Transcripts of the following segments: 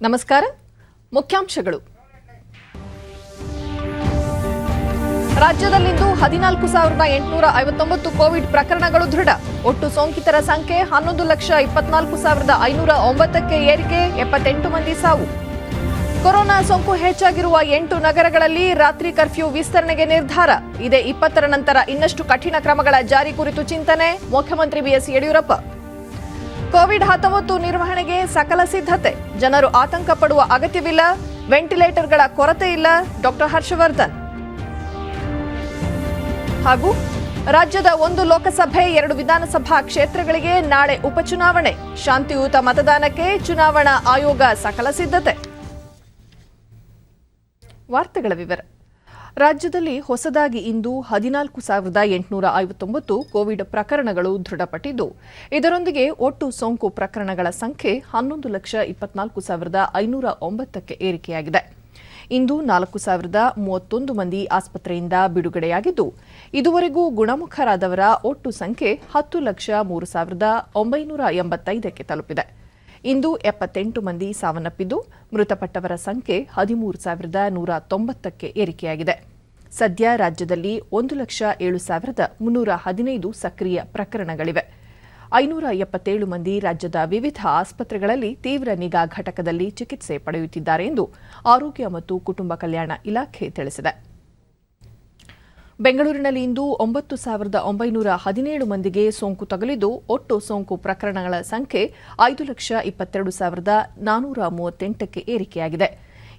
ನಮಸ್ಕಾರ. ಮುಖ್ಯಾಂಶಗಳು. ರಾಜ್ಯದಲ್ಲಿಂದು 14,859 ಕೋವಿಡ್ ಪ್ರಕರಣಗಳು ದೃಢ. ಒಟ್ಟು ಸೋಂಕಿತರ ಸಂಖ್ಯೆ 11,24,509ಕ್ಕೆ ಏರಿಕೆ, 78 ಮಂದಿ ಸಾವು. ಕೊರೋನಾ ಸೋಂಕು ಹೆಚ್ಚಾಗಿರುವ 8 ನಗರಗಳಲ್ಲಿ ರಾತ್ರಿ ಕರ್ಫ್ಯೂ ವಿಸ್ತರಣೆಗೆ ನಿರ್ಧಾರ. ಇದೇ 20ರ ನಂತರ ಇನ್ನಷ್ಟು ಕಠಿಣ ಕ್ರಮಗಳ ಜಾರಿ ಕುರಿತು ಚಿಂತನೆ, ಮುಖ್ಯಮಂತ್ರಿ ಬಿಎಸ್ ಯಡಿಯೂರಪ್ಪ. ಕೋವಿಡ್-19 ನಿರ್ವಹಣೆಗೆ ಸಕಲ ಸಿದ್ಧತೆ, ಜನರು ಆತಂಕ ಪಡುವ ಅಗತ್ಯವಿಲ್ಲ, ವೆಂಟಿಲೇಟರ್ಗಳ ಕೊರತೆ ಇಲ್ಲ, ಡಾಕ್ಟರ್ ಹರ್ಷವರ್ಧನ್. ಹಾಗೂ ರಾಜ್ಯದ 1 ಲೋಕಸಭೆ 2 ವಿಧಾನಸಭಾ ಕ್ಷೇತ್ರಗಳಿಗೆ ನಾಳೆ ಉಪಚುನಾವಣೆ, ಶಾಂತಿಯುತ ಮತದಾನಕ್ಕೆ ಚುನಾವಣಾ ಆಯೋಗ ಸಕಲ ಸಿದ್ಧತೆ. ವಾರ್ತೆಗಳ ವಿವರ. ರಾಜ್ಯದಲ್ಲಿ ಹೊಸದಾಗಿ ಇಂದು 14,859 ಕೋವಿಡ್ ಪ್ರಕರಣಗಳು ದೃಢಪಟ್ಟಿದ್ದು, ಇದರೊಂದಿಗೆ ಒಟ್ಟು ಸೋಂಕು ಪ್ರಕರಣಗಳ ಸಂಖ್ಯೆ 11,24,509ಕ್ಕೆ ಏರಿಕೆಯಾಗಿದೆ. ಇಂದು 4,031 ಮಂದಿ ಆಸ್ಪತ್ರೆಯಿಂದ ಬಿಡುಗಡೆಯಾಗಿದ್ದು, ಇದುವರೆಗೂ ಗುಣಮುಖರಾದವರ ಒಟ್ಟು ಸಂಖ್ಯೆ 10,03,985ಕ್ಕೆ ತಲುಪಿದೆ. ಇಂದು 78 ಮಂದಿ ಸಾವನ್ನಪ್ಪಿದ್ದು, ಮೃತಪಟ್ಟವರ ಸಂಖ್ಯೆ 13,190ಕ್ಕೆ ಏರಿಕೆಯಾಗಿದೆ. ಸದ್ಯ ರಾಜ್ಯದಲ್ಲಿ 1,07,315 ಸಕ್ರಿಯ ಪ್ರಕರಣಗಳಿವೆ. 577 ಮಂದಿ ರಾಜ್ಯದ ವಿವಿಧ ಆಸ್ಪತ್ರೆಗಳಲ್ಲಿ ತೀವ್ರ ನಿಗಾ ಘಟಕದಲ್ಲಿ ಚಿಕಿತ್ಸೆ ಪಡೆಯುತ್ತಿದ್ದಾರೆ ಎಂದು ಆರೋಗ್ಯ ಮತ್ತು ಕುಟುಂಬ ಕಲ್ಯಾಣ ಇಲಾಖೆ ತಿಳಿಸಿದೆ. ಬೆಂಗಳೂರಿನಲ್ಲಿ ಇಂದು 9,917 ಮಂದಿಗೆ ಸೋಂಕು ತಗುಲಿದ್ದು, ಒಟ್ಟು ಸೋಂಕು ಪ್ರಕರಣಗಳ ಸಂಖ್ಯೆ 5,22,438ಕ್ಕೆ ಏರಿಕೆಯಾಗಿದೆ.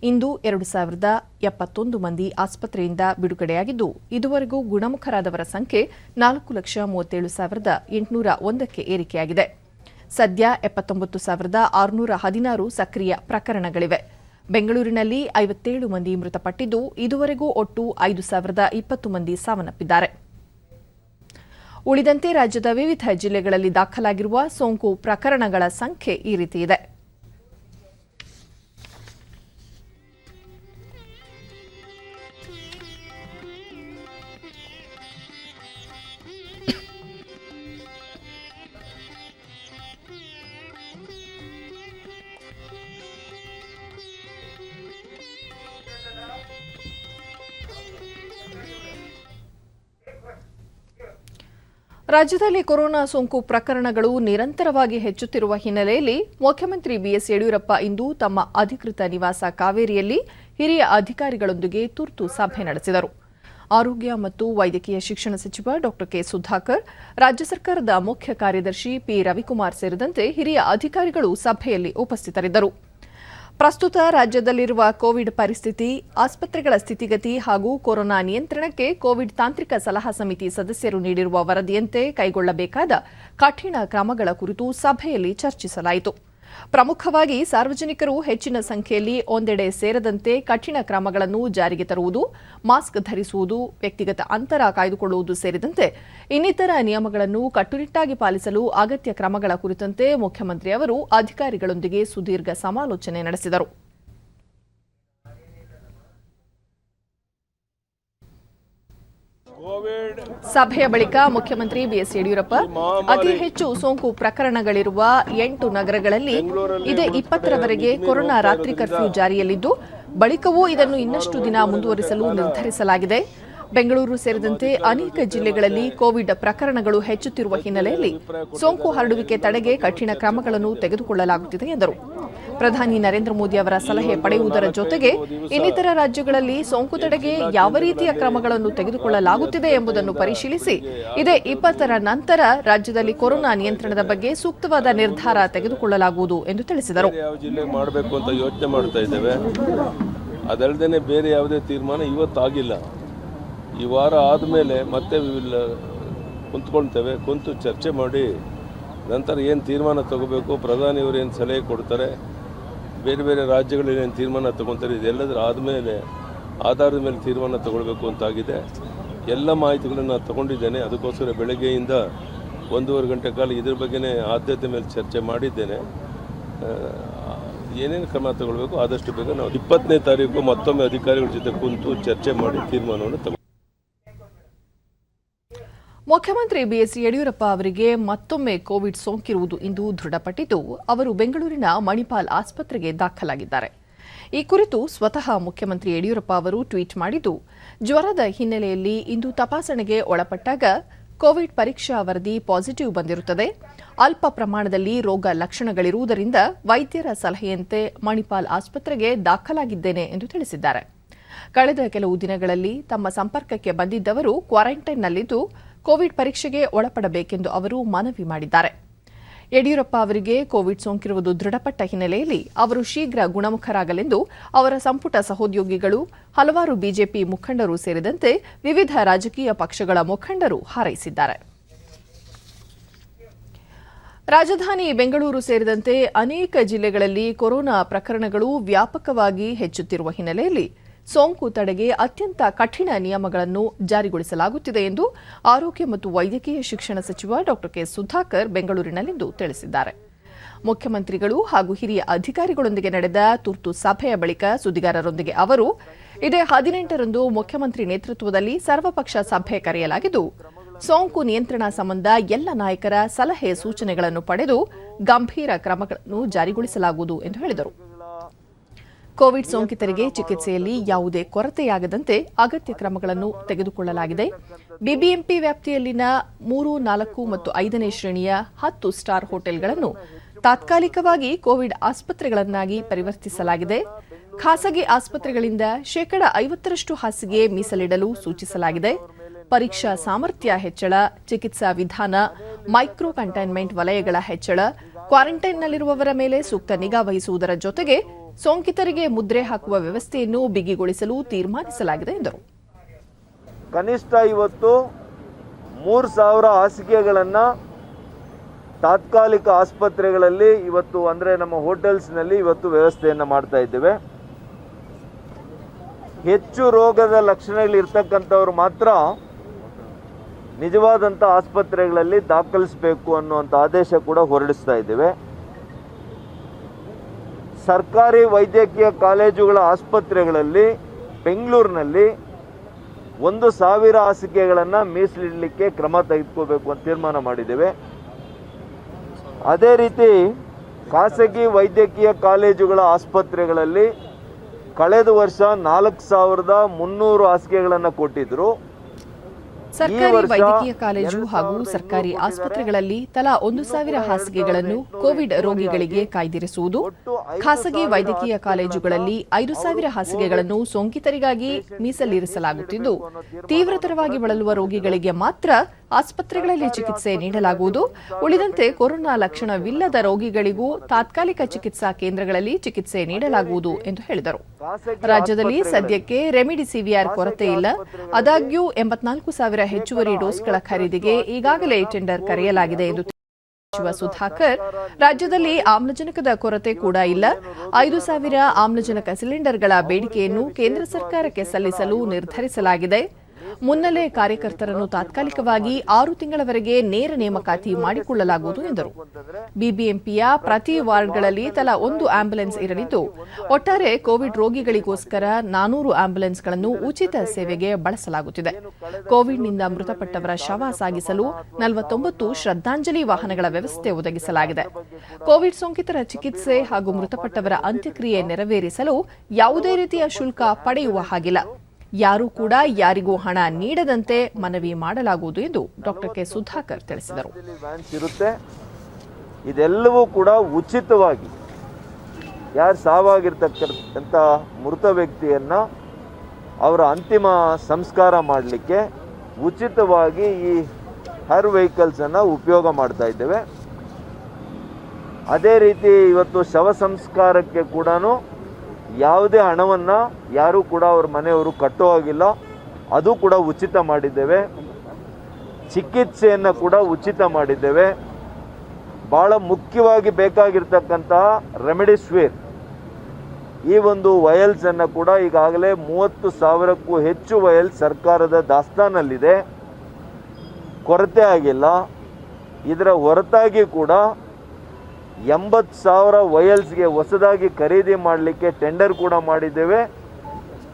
ಇಂದು 2,071 ಮಂದಿ ಆಸ್ಪತ್ರೆಯಿಂದ ಬಿಡುಗಡೆಯಾಗಿದ್ದು, ಇದುವರೆಗೂ ಗುಣಮುಖರಾದವರ ಸಂಖ್ಯೆ 4,37,801ಕ್ಕೆ ಏರಿಕೆಯಾಗಿದೆ. ಸದ್ಯ 79,616 ಸಕ್ರಿಯ ಪ್ರಕರಣಗಳಿವೆ. ಬೆಂಗಳೂರಿನಲ್ಲಿ 57 ಮಂದಿ ಮೃತಪಟ್ಟಿದ್ದು, ಇದುವರೆಗೂ ಒಟ್ಟು 5,020 ಮಂದಿ ಸಾವನ್ನಪ್ಪಿದ್ದಾರೆ. ಉಳಿದಂತೆ ರಾಜ್ಯದ ವಿವಿಧ ಜಿಲ್ಲೆಗಳಲ್ಲಿ ದಾಖಲಾಗಿರುವ ಸೋಂಕು ಪ್ರಕರಣಗಳ ಸಂಖ್ಯೆ ಈ ರೀತಿ ಇದೆ. ರಾಜ್ಯದಲ್ಲಿ ಕೊರೋನಾ ಸೋಂಕು ಪ್ರಕರಣಗಳು ನಿರಂತರವಾಗಿ ಹೆಚ್ಚುತ್ತಿರುವ ಹಿನ್ನೆಲೆಯಲ್ಲಿ ಮುಖ್ಯಮಂತ್ರಿ ಬಿಎಸ್ ಯಡಿಯೂರಪ್ಪ ಇಂದು ತಮ್ಮ ಅಧಿಕೃತ ನಿವಾಸ ಕಾವೇರಿಯಲ್ಲಿ ಹಿರಿಯ ಅಧಿಕಾರಿಗಳೊಂದಿಗೆ ತುರ್ತು ಸಭೆ ನಡೆಸಿದರು. ಆರೋಗ್ಯ ಮತ್ತು ವೈದ್ಯಕೀಯ ಶಿಕ್ಷಣ ಸಚಿವ ಡಾ ಕೆ ಸುಧಾಕರ್, ರಾಜ್ಯ ಸರ್ಕಾರದ ಮುಖ್ಯ ಕಾರ್ಯದರ್ಶಿ ಪಿ ರವಿಕುಮಾರ್ ಸೇರಿದಂತೆ ಹಿರಿಯ ಅಧಿಕಾರಿಗಳು ಸಭೆಯಲ್ಲಿ ಉಪಸ್ಥಿತರಿದ್ದರು. ಪ್ರಸ್ತುತ ರಾಜ್ಯದಲ್ಲಿರುವ ಕೋವಿಡ್ ಪರಿಸ್ಥಿತಿ, ಆಸ್ಪತ್ರೆಗಳ ಸ್ಥಿತಿಗತಿ ಹಾಗೂ ಕೊರೋನಾ ನಿಯಂತ್ರಣಕ್ಕೆ ಕೋವಿಡ್ ತಾಂತ್ರಿಕ ಸಲಹಾ ಸಮಿತಿ ಸದಸ್ಯರು ನೀಡಿರುವ ವರದಿಯಂತೆ ಕೈಗೊಳ್ಳಬೇಕಾದ ಕಠಿಣ ಕ್ರಮಗಳ ಕುರಿತು ಸಭೆಯಲ್ಲಿ ಚರ್ಚಿಸಲಾಯಿತು. ಪ್ರಮುಖವಾಗಿ ಸಾರ್ವಜನಿಕರು ಹೆಚ್ಚಿನ ಸಂಖ್ಯೆಯಲ್ಲಿ ಒಂದೆಡೆ ಸೇರದಂತೆ ಕಠಿಣ ಕ್ರಮಗಳನ್ನು ಜಾರಿಗೆ ತರುವುದು, ಮಾಸ್ಕ್ ಧರಿಸುವುದು, ವ್ಯಕ್ತಿಗತ ಅಂತರ ಕಾಯ್ದುಕೊಳ್ಳುವುದು ಸೇರಿದಂತೆ ಇನ್ನಿತರ ನಿಯಮಗಳನ್ನು ಕಟ್ಟುನಿಟ್ಟಾಗಿ ಪಾಲಿಸಲು ಅಗತ್ಯ ಕ್ರಮಗಳ ಕುರಿತಂತೆ ಮುಖ್ಯಮಂತ್ರಿ ಅವರು ಅಧಿಕಾರಿಗಳೊಂದಿಗೆ ಸುದೀರ್ಘ ಸಮಾಲೋಚನೆ ನಡೆಸಿದರು. ಸಭೆಯ ಬಳಿಕ ಮುಖ್ಯಮಂತ್ರಿ ಬಿಎಸ್ ಯಡಿಯೂರಪ್ಪ ಅತಿ ಹೆಚ್ಚು ಸೋಂಕು ಪ್ರಕರಣಗಳಿರುವ 8 ನಗರಗಳಲ್ಲಿ ಇದೇ 20ರವರೆಗೆ ಕೊರೋನಾ ರಾತ್ರಿ ಕರ್ಫ್ಯೂ ಜಾರಿಯಲ್ಲಿದ್ದು, ಬಳಿಕವೂ ಇದನ್ನು ಇನ್ನಷ್ಟು ದಿನ ಮುಂದುವರಿಸಲು ನಿರ್ಧರಿಸಲಾಗಿದೆ. ಬೆಂಗಳೂರು ಸೇರಿದಂತೆ ಅನೇಕ ಜಿಲ್ಲೆಗಳಲ್ಲಿ ಕೋವಿಡ್ ಪ್ರಕರಣಗಳು ಹೆಚ್ಚುತ್ತಿರುವ ಹಿನ್ನೆಲೆಯಲ್ಲಿ ಸೋಂಕು ಹರಡುವಿಕೆ ತಡೆಗೆ ಕಠಿಣ ಕ್ರಮಗಳನ್ನು ತೆಗೆದುಕೊಳ್ಳಲಾಗುತ್ತಿದೆ ಎಂದರು. ಪ್ರಧಾನಿ ನರೇಂದ್ರ ಮೋದಿ ಅವರ ಸಲಹೆ ಪಡೆಯುವುದರ ಜೊತೆಗೆ ಇನ್ನಿತರ ರಾಜ್ಯಗಳಲ್ಲಿ ಸೋಂಕು ತಡೆಗೆ ಯಾವ ರೀತಿಯ ಕ್ರಮಗಳನ್ನು ತೆಗೆದುಕೊಳ್ಳಲಾಗುತ್ತಿದೆ ಎಂಬುದನ್ನು ಪರಿಶೀಲಿಸಿ ಇದೇ 20ರ ನಂತರ ರಾಜ್ಯದಲ್ಲಿ ಕೊರೋನಾ ನಿಯಂತ್ರಣದ ಬಗ್ಗೆ ಸೂಕ್ತವಾದ ನಿರ್ಧಾರ ತೆಗೆದುಕೊಳ್ಳಲಾಗುವುದು ಎಂದು ತಿಳಿಸಿದರು. ಮಾಡಬೇಕು ಅಂತ ಯೋಚನೆ ಮಾಡ್ತಾ ಇದ್ದೇವೆ. ಅದಲ್ಲದೆ ಬೇರೆ ಯಾವುದೇ ತೀರ್ಮಾನ ಇವತ್ತಾಗಿಲ್ಲ. ಈ ವಾರ ಆದಮೇಲೆ ಮತ್ತೆ ಕುಂತ್ಕೊಳ್ತೇವೆ, ಕುಂತು ಚರ್ಚೆ ಮಾಡಿ ನಂತರ ಏನು ತೀರ್ಮಾನ ತಗೋಬೇಕು, ಪ್ರಧಾನಿಯವರು ಏನು ಸಲಹೆ ಕೊಡ್ತಾರೆ, ಬೇರೆ ಬೇರೆ ರಾಜ್ಯಗಳಲ್ಲಿ ಏನು ತೀರ್ಮಾನ ತಗೊತಾರೆ, ಇದೆಲ್ಲದರ ಆಧಾರದ ಮೇಲೆ ತೀರ್ಮಾನ ತಗೊಳ್ಬೇಕು ಅಂತಾಗಿದೆ. ಎಲ್ಲ ಮಾಹಿತಿಗಳನ್ನು ತಗೊಂಡಿದ್ದೇನೆ. ಅದಕ್ಕೋಸ್ಕರ ಬೆಳಗ್ಗೆಯಿಂದ 1.5 ಗಂಟೆ ಕಾಲ ಇದ್ರ ಬಗ್ಗೆನೇ ಆದ್ಯತೆ ಮೇಲೆ ಚರ್ಚೆ ಮಾಡಿದ್ದೇನೆ. ಏನೇನು ಕ್ರಮ ತಗೊಳ್ಬೇಕು ಆದಷ್ಟು ಬೇಗ ನಾವು 20ನೇ ತಾರೀಕು ಮತ್ತೊಮ್ಮೆ ಅಧಿಕಾರಿಗಳ ಜೊತೆ ಕುಂತು ಚರ್ಚೆ ಮಾಡಿ ತೀರ್ಮಾನವನ್ನು ತಗೋ. ಮುಖ್ಯಮಂತ್ರಿ ಬಿಎಸ್ ಯಡಿಯೂರಪ್ಪ ಅವರಿಗೆ ಮತ್ತೊಮ್ಮೆ ಕೋವಿಡ್ ಸೋಂಕಿರುವುದು ಇಂದು ದೃಢಪಟ್ಟಿದ್ದು ಅವರು ಬೆಂಗಳೂರಿನ ಮಣಿಪಾಲ್ ಆಸ್ಪತ್ರೆಗೆ ದಾಖಲಾಗಿದ್ದಾರೆ. ಈ ಕುರಿತು ಸ್ವತಃ ಮುಖ್ಯಮಂತ್ರಿ ಯಡಿಯೂರಪ್ಪ ಅವರು ಟ್ವೀಟ್ ಮಾಡಿದ್ದು, ಜ್ವರದ ಹಿನ್ನೆಲೆಯಲ್ಲಿ ಇಂದು ತಪಾಸಣೆಗೆ ಒಳಪಟ್ಟಾಗ ಕೋವಿಡ್ ಪರೀಕ್ಷಾ ವರದಿ ಪಾಸಿಟಿವ್ ಬಂದಿರುತ್ತದೆ. ಅಲ್ಪ ಪ್ರಮಾಣದಲ್ಲಿ ರೋಗ ಲಕ್ಷಣಗಳಿರುವುದರಿಂದ ವೈದ್ಯರ ಸಲಹೆಯಂತೆ ಮಣಿಪಾಲ್ ಆಸ್ಪತ್ರೆಗೆ ದಾಖಲಾಗಿದ್ದೇನೆ ಎಂದು ತಿಳಿಸಿದ್ದಾರೆ. ಕಳೆದ ಕೆಲವು ದಿನಗಳಲ್ಲಿ ತಮ್ಮ ಸಂಪರ್ಕಕ್ಕೆ ಬಂದಿದ್ದವರು ಕ್ವಾರಂಟೈನ್ನಲ್ಲಿದ್ದು ಕೋವಿಡ್ ಪರೀಕ್ಷೆಗೆ ಒಳಪಡಬೇಕೆಂದು ಅವರು ಮನವಿ ಮಾಡಿದ್ದಾರೆ. ಯಡಿಯೂರಪ್ಪ ಅವರಿಗೆ ಕೋವಿಡ್ ಸೋಂಕಿರುವುದು ದೃಢಪಟ್ಟ ಹಿನ್ನೆಲೆಯಲ್ಲಿ ಅವರು ಶೀಘ್ರ ಗುಣಮುಖರಾಗಲೆಂದು ಅವರ ಸಂಪುಟ ಸಹೋದ್ಯೋಗಿಗಳು, ಹಲವಾರು ಬಿಜೆಪಿ ಮುಖಂಡರು ಸೇರಿದಂತೆ ವಿವಿಧ ರಾಜಕೀಯ ಪಕ್ಷಗಳ ಮುಖಂಡರು ಹಾರೈಸಿದ್ದಾರೆ. ರಾಜಧಾನಿ ಬೆಂಗಳೂರು ಸೇರಿದಂತೆ ಅನೇಕ ಜಿಲ್ಲೆಗಳಲ್ಲಿ ಕೊರೋನಾ ಪ್ರಕರಣಗಳು ವ್ಯಾಪಕವಾಗಿ ಹೆಚ್ಚುತ್ತಿರುವ ಹಿನ್ನೆಲೆಯಲ್ಲಿ ಸೋಂಕು ತಡೆಗೆ ಅತ್ಯಂತ ಕಠಿಣ ನಿಯಮಗಳನ್ನು ಜಾರಿಗೊಳಿಸಲಾಗುತ್ತಿದೆ ಎಂದು ಆರೋಗ್ಯ ಮತ್ತು ವೈದ್ಯಕೀಯ ಶಿಕ್ಷಣ ಸಚಿವ ಡಾ ಕೆ ಸುಧಾಕರ್ ಬೆಂಗಳೂರಿನಲ್ಲಿಂದು ತಿಳಿಸಿದ್ದಾರೆ. ಮುಖ್ಯಮಂತ್ರಿಗಳು ಹಾಗೂ ಹಿರಿಯ ಅಧಿಕಾರಿಗಳೊಂದಿಗೆ ನಡೆದ ತುರ್ತು ಸಭೆಯ ಬಳಿಕ ಸುದ್ದಿಗಾರರೊಂದಿಗೆ ಅವರು, ಇದೇ 18ರಂದು ಮುಖ್ಯಮಂತ್ರಿ ನೇತೃತ್ವದಲ್ಲಿ ಸರ್ವಪಕ್ಷ ಸಭೆ ಕರೆಯಲಾಗಿದ್ದು, ಸೋಂಕು ನಿಯಂತ್ರಣ ಸಂಬಂಧ ಎಲ್ಲ ನಾಯಕರ ಸಲಹೆ ಸೂಚನೆಗಳನ್ನು ಪಡೆದು ಗಂಭೀರ ಕ್ರಮಗಳನ್ನು ಜಾರಿಗೊಳಿಸಲಾಗುವುದು ಎಂದು ಹೇಳಿದರು. ಕೋವಿಡ್ ಸೋಂಕಿತರಿಗೆ ಚಿಕಿತ್ಸೆಯಲ್ಲಿ ಯಾವುದೇ ಕೊರತೆಯಾಗದಂತೆ ಅಗತ್ಯ ಕ್ರಮಗಳನ್ನು ತೆಗೆದುಕೊಳ್ಳಲಾಗಿದೆ. ಬಿಬಿಎಂಪಿ ವ್ಯಾಪ್ತಿಯಲ್ಲಿನ 3, 4 ಮತ್ತು 5ನೇ ಶ್ರೇಣಿಯ 10 ಸ್ಟಾರ್ ಹೋಟೆಲ್ಗಳನ್ನು ತಾತ್ಕಾಲಿಕವಾಗಿ ಕೋವಿಡ್ ಆಸ್ಪತ್ರೆಗಳನ್ನಾಗಿ ಪರಿವರ್ತಿಸಲಾಗಿದೆ. ಖಾಸಗಿ ಆಸ್ಪತ್ರೆಗಳಿಂದ 50% ಹಾಸಿಗೆ ಮೀಸಲಿಡಲು ಸೂಚಿಸಲಾಗಿದೆ. ಪರೀಕ್ಷಾ ಸಾಮರ್ಥ್ಯ ಹೆಚ್ಚಳ, ಚಿಕಿತ್ಸಾ ವಿಧಾನ, ಮೈಕ್ರೋ ಕಂಟೈನ್ಮೆಂಟ್ ವಲಯಗಳ ಹೆಚ್ಚಳ, ಕ್ವಾರಂಟೈನ್ನಲ್ಲಿರುವವರ ಮೇಲೆ ಸೂಕ್ತ ನಿಗಾ ವಹಿಸುವುದರ ಜೊತೆಗೆ ಸೋಂಕಿತರಿಗೆ ಮುದ್ರೆ ಹಾಕುವ ವ್ಯವಸ್ಥೆಯನ್ನು ಬಿಗಿಗೊಳಿಸಲು ತೀರ್ಮಾನಿಸಲಾಗಿದೆ ಎಂದರು. ಕನಿಷ್ಠ ಇವತ್ತು 3,000 ಹಾಸಿಗೆಗಳನ್ನು ತಾತ್ಕಾಲಿಕ ಆಸ್ಪತ್ರೆಗಳಲ್ಲಿ ಇವತ್ತು ಅಂದರೆ ನಮ್ಮ ಹೋಟೆಲ್ಸ್ನಲ್ಲಿ ಇವತ್ತು ವ್ಯವಸ್ಥೆಯನ್ನು ಮಾಡ್ತಾ ಇದ್ದೇವೆ. ಹೆಚ್ಚು ರೋಗದ ಲಕ್ಷಣಗಳಿರ್ತಕ್ಕಂಥವ್ರು ಮಾತ್ರ ನಿಜವಾದಂಥ ಆಸ್ಪತ್ರೆಗಳಲ್ಲಿ ದಾಖಲಿಸಬೇಕು ಅನ್ನುವಂಥ ಆದೇಶ ಕೂಡ ಹೊರಡಿಸ್ತಾ ಇದ್ದೇವೆ. ಸರ್ಕಾರಿ ವೈದ್ಯಕೀಯ ಕಾಲೇಜುಗಳ ಆಸ್ಪತ್ರೆಗಳಲ್ಲಿ ಬೆಂಗಳೂರಿನಲ್ಲಿ 1,000 ಹಾಸಿಗೆಗಳನ್ನು ಮೀಸಲಿಡಲಿಕ್ಕೆ ಕ್ರಮ ತೆಗೆದುಕೋಬೇಕು ಅಂತ ತೀರ್ಮಾನ ಮಾಡಿದ್ದೇವೆ. ಅದೇ ರೀತಿ ಖಾಸಗಿ ವೈದ್ಯಕೀಯ ಕಾಲೇಜುಗಳ ಆಸ್ಪತ್ರೆಗಳಲ್ಲಿ ಕಳೆದ ವರ್ಷ 4,300 ಹಾಸಿಗೆಗಳನ್ನು ಕೊಟ್ಟಿದ್ರು. ಸರ್ಕಾರಿ ವೈದ್ಯಕೀಯ ಕಾಲೇಜು ಹಾಗೂ ಸರ್ಕಾರಿ ಆಸ್ಪತ್ರೆಗಳಲ್ಲಿ ತಲಾ 1,000 ಹಾಸಿಗೆಗಳನ್ನು ಕೋವಿಡ್ ರೋಗಿಗಳಿಗೆ ಕಾಯ್ದಿರಿಸುವುದು, ಖಾಸಗಿ ವೈದ್ಯಕೀಯ ಕಾಲೇಜುಗಳಲ್ಲಿ 5,000 ಹಾಸಿಗೆಗಳನ್ನು ಸೋಂಕಿತರಿಗಾಗಿ ಮೀಸಲಿರಿಸಲಾಗುತ್ತಿದ್ದು, ತೀವ್ರತರವಾಗಿ ಬಳಲುವ ರೋಗಿಗಳಿಗೆ ಮಾತ್ರ ಆಸ್ಪತ್ರೆಗಳಲ್ಲಿ ಚಿಕಿತ್ಸೆ ನೀಡಲಾಗುವುದು. ಉಳಿದಂತೆ ಕೊರೋನಾ ಲಕ್ಷಣವಿಲ್ಲದ ರೋಗಿಗಳಿಗೂ ತಾತ್ಕಾಲಿಕ ಚಿಕಿತ್ಸಾ ಕೇಂದ್ರಗಳಲ್ಲಿ ಚಿಕಿತ್ಸೆ ನೀಡಲಾಗುವುದು ಎಂದು ಹೇಳಿದರು. ರಾಜ್ಯದಲ್ಲಿ ಸದ್ಯಕ್ಕೆ ರೆಮಿಡಿಸಿವಿಯರ್ ಕೊರತೆ ಇಲ್ಲ. ಆದಾಗ್ಯೂ 84,000 ಹೆಚ್ಚುವರಿ ಡೋಸ್ಗಳ ಖರೀದಿಗೆ ಈಗಾಗಲೇ ಟೆಂಡರ್ ಕರೆಯಲಾಗಿದೆ ಎಂದು ಸಚಿವ ಸುಧಾಕರ್, ರಾಜ್ಯದಲ್ಲಿ ಆಮ್ಲಜನಕದ ಕೊರತೆ ಕೂಡ ಇಲ್ಲ. 5,000 ಆಮ್ಲಜನಕ ಸಿಲಿಂಡರ್ಗಳ ಬೇಡಿಕೆಯನ್ನು ಕೇಂದ್ರ ಸರ್ಕಾರಕ್ಕೆ ಸಲ್ಲಿಸಲು ನಿರ್ಧರಿಸಲಾಗಿದೆ. ಮುನ್ನಲೇ ಕಾರ್ಯಕರ್ತರನ್ನು ತಾತ್ಕಾಲಿಕವಾಗಿ 6 ತಿಂಗಳವರೆಗೆ ನೇರ ನೇಮಕಾತಿ ಮಾಡಿಕೊಳ್ಳಲಾಗುವುದು ಎಂದರು. ಬಿಬಿಎಂಪಿಯ ಪ್ರತಿ ವಾರ್ಡ್ಗಳಲ್ಲಿ ತಲಾ 1 ಆಂಬ್ಯುಲೆನ್ಸ್ ಇರಲಿದ್ದು, ಒಟ್ಟಾರೆ ಕೋವಿಡ್ ರೋಗಿಗಳಿಗೋಸ್ಕರ 400 ಆಂಬ್ಯುಲೆನ್ಸ್ಗಳನ್ನು ಉಚಿತ ಸೇವೆಗೆ ಬಳಸಲಾಗುತ್ತಿದೆ. ಕೋವಿಡ್ನಿಂದ ಮೃತಪಟ್ಟವರ ಶವ ಸಾಗಿಸಲು 49 ಶ್ರದ್ಧಾಂಜಲಿ ವಾಹನಗಳ ವ್ಯವಸ್ಥೆ ಒದಗಿಸಲಾಗಿದೆ. ಕೋವಿಡ್ ಸೋಂಕಿತರ ಚಿಕಿತ್ಸೆ ಹಾಗೂ ಮೃತಪಟ್ಟವರ ಅಂತ್ಯಕ್ರಿಯೆ ನೆರವೇರಿಸಲು ಯಾವುದೇ ರೀತಿಯ ಶುಲ್ಕ ಪಡೆಯುವ ಹಾಗಿಲ್ಲ. ಯಾರೂ ಕೂಡ ಯಾರಿಗೂ ಹಣ ನೀಡದಂತೆ ಮನವಿ ಮಾಡಲಾಗುವುದು ಎಂದು ಡಾ ಕೆ ಸುಧಾಕರ್ ತಿಳಿಸಿದರು. ಇದೆಲ್ಲವೂ ಕೂಡ ಉಚಿತವಾಗಿ ಯಾರು ಸಾವಾಗಿರ್ತಕ್ಕಂಥ ಮೃತ ವ್ಯಕ್ತಿಯನ್ನ ಅವರ ಅಂತಿಮ ಸಂಸ್ಕಾರ ಮಾಡಲಿಕ್ಕೆ ಉಚಿತವಾಗಿ ಈ ಹರ್ ವೆಹಿಕಲ್ಸ್ ಅನ್ನು ಉಪಯೋಗ ಮಾಡ್ತಾ ಇದ್ದೇವೆ. ಅದೇ ರೀತಿ ಇವತ್ತು ಶವ ಸಂಸ್ಕಾರಕ್ಕೆ ಕೂಡ ಯಾವುದೇ ಹಣವನ್ನು ಯಾರೂ ಕೂಡ ಅವ್ರ ಮನೆಯವರು ಕಟ್ಟೋ ಹಾಗಿಲ್ಲ, ಅದು ಕೂಡ ಉಚಿತ ಮಾಡಿದ್ದೇವೆ. ಚಿಕಿತ್ಸೆಯನ್ನು ಕೂಡ ಉಚಿತ ಮಾಡಿದ್ದೇವೆ. ಭಾಳ ಮುಖ್ಯವಾಗಿ ಬೇಕಾಗಿರ್ತಕ್ಕಂತಹ ರೆಮಿಡಿಸಿವಿರ್ ಈ ಒಂದು ವಯಲ್ಸನ್ನು ಕೂಡ ಈಗಾಗಲೇ 30,000ಕ್ಕೂ ಹೆಚ್ಚು ವಯಲ್ ಸರ್ಕಾರದ ದಾಸ್ತಾನಲ್ಲಿದೆ, ಕೊರತೆ ಆಗಿಲ್ಲ. ಇದರ ಹೊರತಾಗಿ ಕೂಡ 80,000 ವಯಲ್ಸ್ಗೆ ಹೊಸದಾಗಿ ಖರೀದಿ ಮಾಡಲಿಕ್ಕೆ ಟೆಂಡರ್ ಕೂಡ ಮಾಡಿದ್ದೇವೆ.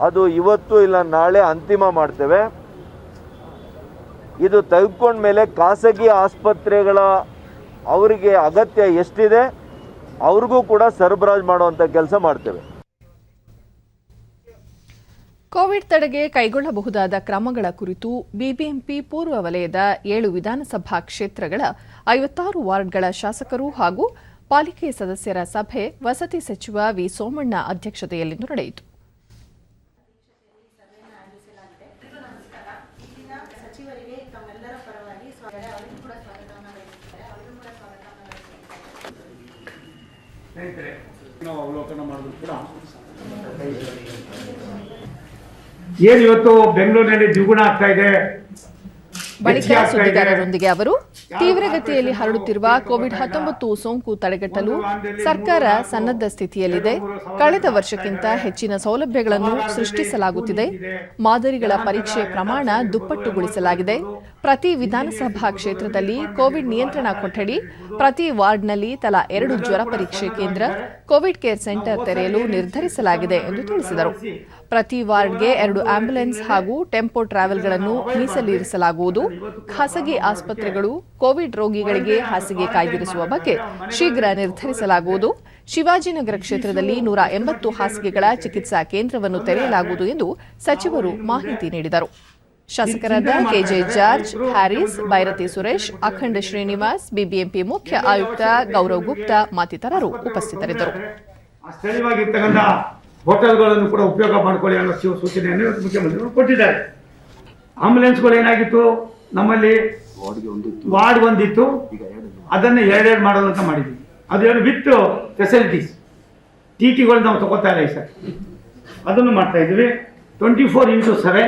ಅದು ಇವತ್ತು ಇಲ್ಲ ನಾಳೆ ಅಂತಿಮ ಮಾಡ್ತೇವೆ. ಇದು ತೆಗೆದುಕೊಂಡ್ಮೇಲೆ ಖಾಸಗಿ ಆಸ್ಪತ್ರೆಗಳ ಅವರಿಗೆ ಅಗತ್ಯ ಎಷ್ಟಿದೆ ಅವ್ರಿಗೂ ಕೂಡ ಸರಬರಾಜು ಮಾಡುವಂಥ ಕೆಲಸ ಮಾಡ್ತೇವೆ. ಕೋವಿಡ್ ತಡೆಗೆ ಕೈಗೊಳ್ಳಬಹುದಾದ ಕ್ರಮಗಳ ಕುರಿತು ಬಿಬಿಎಂಪಿ ಪೂರ್ವ ವಲಯದ 7 ವಿಧಾನಸಭಾ ಕ್ಷೇತ್ರಗಳ 56 ವಾರ್ಡ್ಗಳ ಶಾಸಕರು ಹಾಗೂ ಪಾಲಿಕೆ ಸದಸ್ಯರ ಸಭೆ ವಸತಿ ಸಚಿವ ವಿ ಸೋಮಣ್ಣ ಅಧ್ಯಕ್ಷತೆಯಲ್ಲಿಂದು ನಡೆಯಿತು. ನಾವು ಅವಲೋಕನ ಮಾಡಿದ್ರು ಕೂಡ ಏನು ಇವತ್ತು ಬೆಂಗಳೂರಿನಲ್ಲಿ ದ್ವಿಗುಣ ಆಗ್ತಾ ಇದೆ. ಬಳಿಕ ಸುದ್ದಿಗಾರರೊಂದಿಗೆ ಅವರು ತೀವ್ರಗತಿಯಲ್ಲಿ ಹರಡುತ್ತಿರುವ ಕೋವಿಡ್-19 ಸೋಂಕು ತಡೆಗಟ್ಟಲು ಸರ್ಕಾರ ಸನ್ನದ್ಧ ಸ್ಥಿತಿಯಲ್ಲಿದೆ. ಕಳೆದ ವರ್ಷಕ್ಕಿಂತ ಹೆಚ್ಚಿನ ಸೌಲಭ್ಯಗಳನ್ನು ಸೃಷ್ಟಿಸಲಾಗುತ್ತಿದೆ. ಮಾದರಿಗಳ ಪರೀಕ್ಷೆ ಪ್ರಮಾಣ ದುಪ್ಪಟ್ಟುಗೊಳಿಸಲಾಗಿದೆ. ಪ್ರತಿ ವಿಧಾನಸಭಾ ಕ್ಷೇತ್ರದಲ್ಲಿ ಕೋವಿಡ್ ನಿಯಂತ್ರಣ ಕೊಠಡಿ, ಪ್ರತಿ ವಾರ್ಡ್ನಲ್ಲಿ ತಲಾ 2 ಜ್ವರ ಪರೀಕ್ಷೆ ಕೇಂದ್ರ, ಕೋವಿಡ್ ಕೇರ್ ಸೆಂಟರ್ ತೆರೆಯಲು ನಿರ್ಧರಿಸಲಾಗಿದೆ ಎಂದು ತಿಳಿಸಿದರು. ಪ್ರತಿ ವಾರ್ಡ್ಗೆ 2 ಆಂಬ್ಯುಲೆನ್ಸ್ ಹಾಗೂ ಟೆಂಪೋ ಟ್ರಾವೆಲ್ಗಳನ್ನು ಮೀಸಲಿರಿಸಲಾಗುವುದು. ಖಾಸಗಿ ಆಸ್ಪತ್ರೆಗಳು ಕೋವಿಡ್ ರೋಗಿಗಳಿಗೆ ಹಾಸಿಗೆ ಕಾಯ್ದಿರಿಸುವ ಬಗ್ಗೆ ಶೀಘ್ರ ನಿರ್ಧರಿಸಲಾಗುವುದು. ಶಿವಾಜಿನಗರ ಕ್ಷೇತ್ರದಲ್ಲಿ 180 ಹಾಸಿಗೆಗಳ ಚಿಕಿತ್ಸಾ ಕೇಂದ್ರವನ್ನು ತೆರೆಯಲಾಗುವುದು ಎಂದು ಸಚಿವರು ಮಾಹಿತಿ ನೀಡಿದರು. ಶಾಸಕರಾದ ಕೆಜೆ ಜಾರ್ಜ್, ಹ್ಯಾರಿಸ್, ಬೈರತಿ ಸುರೇಶ್, ಅಖಂಡ ಶ್ರೀನಿವಾಸ್, ಬಿಬಿಎಂಪಿ ಮುಖ್ಯ ಆಯುಕ್ತ ಗೌರವ್ ಗುಪ್ತಾ ಮತ್ತಿತರರು ಉಪಸ್ಥಿತರಿದ್ದರು. ಹೋಟೆಲ್ಗಳನ್ನು ಕೂಡ ಉಪಯೋಗ ಮಾಡಿಕೊಳ್ಳಿ ಅನ್ನೋ ಸೂಚನೆಯನ್ನು ಮುಖ್ಯಮಂತ್ರಿಗಳು ಕೊಟ್ಟಿದ್ದಾರೆ. ಆಂಬುಲೆನ್ಸ್ಗಳು ಏನಾಗಿತ್ತು, ನಮ್ಮಲ್ಲಿ ವಾರ್ಡ್ ಒಂದಿತ್ತು, ಅದನ್ನು 2 ಮಾಡೋದು ಅಂತ ಮಾಡಿದ್ವಿ. ಅದೇನು ವಿತ್ ಫೆಸಿಲಿಟೀಸ್, ಟಿಟಿಗಳು ನಾವು ತಗೋತಾ ಇಲ್ಲ ಸರ್, ಅದನ್ನು ಮಾಡ್ತಾ ಇದ್ವಿ. 24x7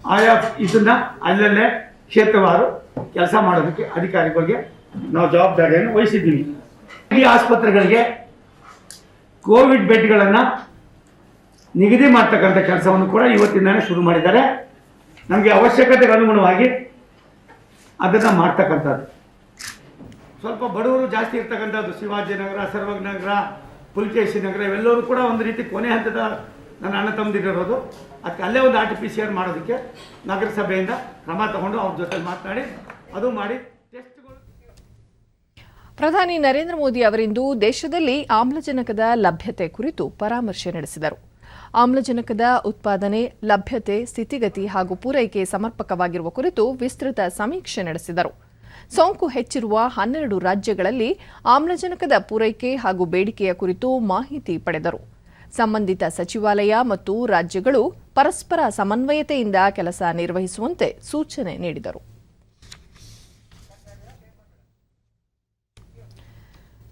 ಆಯಾ ಇದನ್ನ ಅಲ್ಲಲ್ಲೇ ಕ್ಷೇತ್ರವಾರು ಕೆಲಸ ಮಾಡೋದಕ್ಕೆ ಅಧಿಕಾರಿಗಳಿಗೆ ನಾವು ಜವಾಬ್ದಾರಿಯನ್ನು ವಹಿಸಿದ್ದೀವಿ. ಈ ಆಸ್ಪತ್ರೆಗಳಿಗೆ ಕೋವಿಡ್ ಬೆಡ್ಗಳನ್ನು ನಿಗದಿ ಮಾಡ್ತಕ್ಕಂಥ ಕೆಲಸವನ್ನು ಕೂಡ ಇವತ್ತಿಂದಾನೇ ಶುರು ಮಾಡಿದ್ದಾರೆ. ನಮಗೆ ಅವಶ್ಯಕತೆಗೆ ಅನುಗುಣವಾಗಿ ಅದನ್ನು ಮಾಡ್ತಕ್ಕಂಥದ್ದು. ಸ್ವಲ್ಪ ಬಡವರು ಜಾಸ್ತಿ ಇರ್ತಕ್ಕಂಥದ್ದು ಶಿವಾಜಿನಗರ, ಸರ್ವಜ್ಞನಗರ, ಪುಲಕೇಶಿ ನಗರ ಇವೆಲ್ಲರೂ ಕೂಡ ಒಂದು ರೀತಿ ಕೊನೆ ಹಂತದ ನನ್ನ ಅಣ್ಣ ತಮ್ಮದಿರೋದು. ಅದಕ್ಕೆ ಅಲ್ಲೇ ಒಂದು RT-PCR ಮಾಡೋದಕ್ಕೆ ನಗರಸಭೆಯಿಂದ ಕ್ರಮ ತಗೊಂಡು ಅವ್ರ ಜೊತೆ ಮಾತನಾಡಿ ಅದು ಮಾಡಿ ಟೆಸ್ಟ್ಗಳು. ಪ್ರಧಾನಿ ನರೇಂದ್ರ ಮೋದಿ ಅವರಿಂದು ದೇಶದಲ್ಲಿ ಆಮ್ಲಜನಕದ ಲಭ್ಯತೆ ಕುರಿತು ಪರಾಮರ್ಶೆ ನಡೆಸಿದರು. ಆಮ್ಲಜನಕದ ಉತ್ಪಾದನೆ, ಲಭ್ಯತೆ, ಸ್ಥಿತಿಗತಿ ಹಾಗೂ ಪೂರೈಕೆ ಸಮರ್ಪಕವಾಗಿರುವ ಕುರಿತು ವಿಸ್ತೃತ ಸಮೀಕ್ಷೆ ನಡೆಸಿದರು. ಸೋಂಕು ಹೆಚ್ಚಿರುವ 12 ರಾಜ್ಯಗಳಲ್ಲಿ ಆಮ್ಲಜನಕದ ಪೂರೈಕೆ ಹಾಗೂ ಬೇಡಿಕೆಯ ಕುರಿತು ಮಾಹಿತಿ ಪಡೆದರು. ಸಂಬಂಧಿತ ಸಚಿವಾಲಯ ಮತ್ತು ರಾಜ್ಯಗಳು ಪರಸ್ಪರ ಸಮನ್ವಯತೆಯಿಂದ ಕೆಲಸ ನಿರ್ವಹಿಸುವಂತೆ ಸೂಚನೆ ನೀಡಿದರು.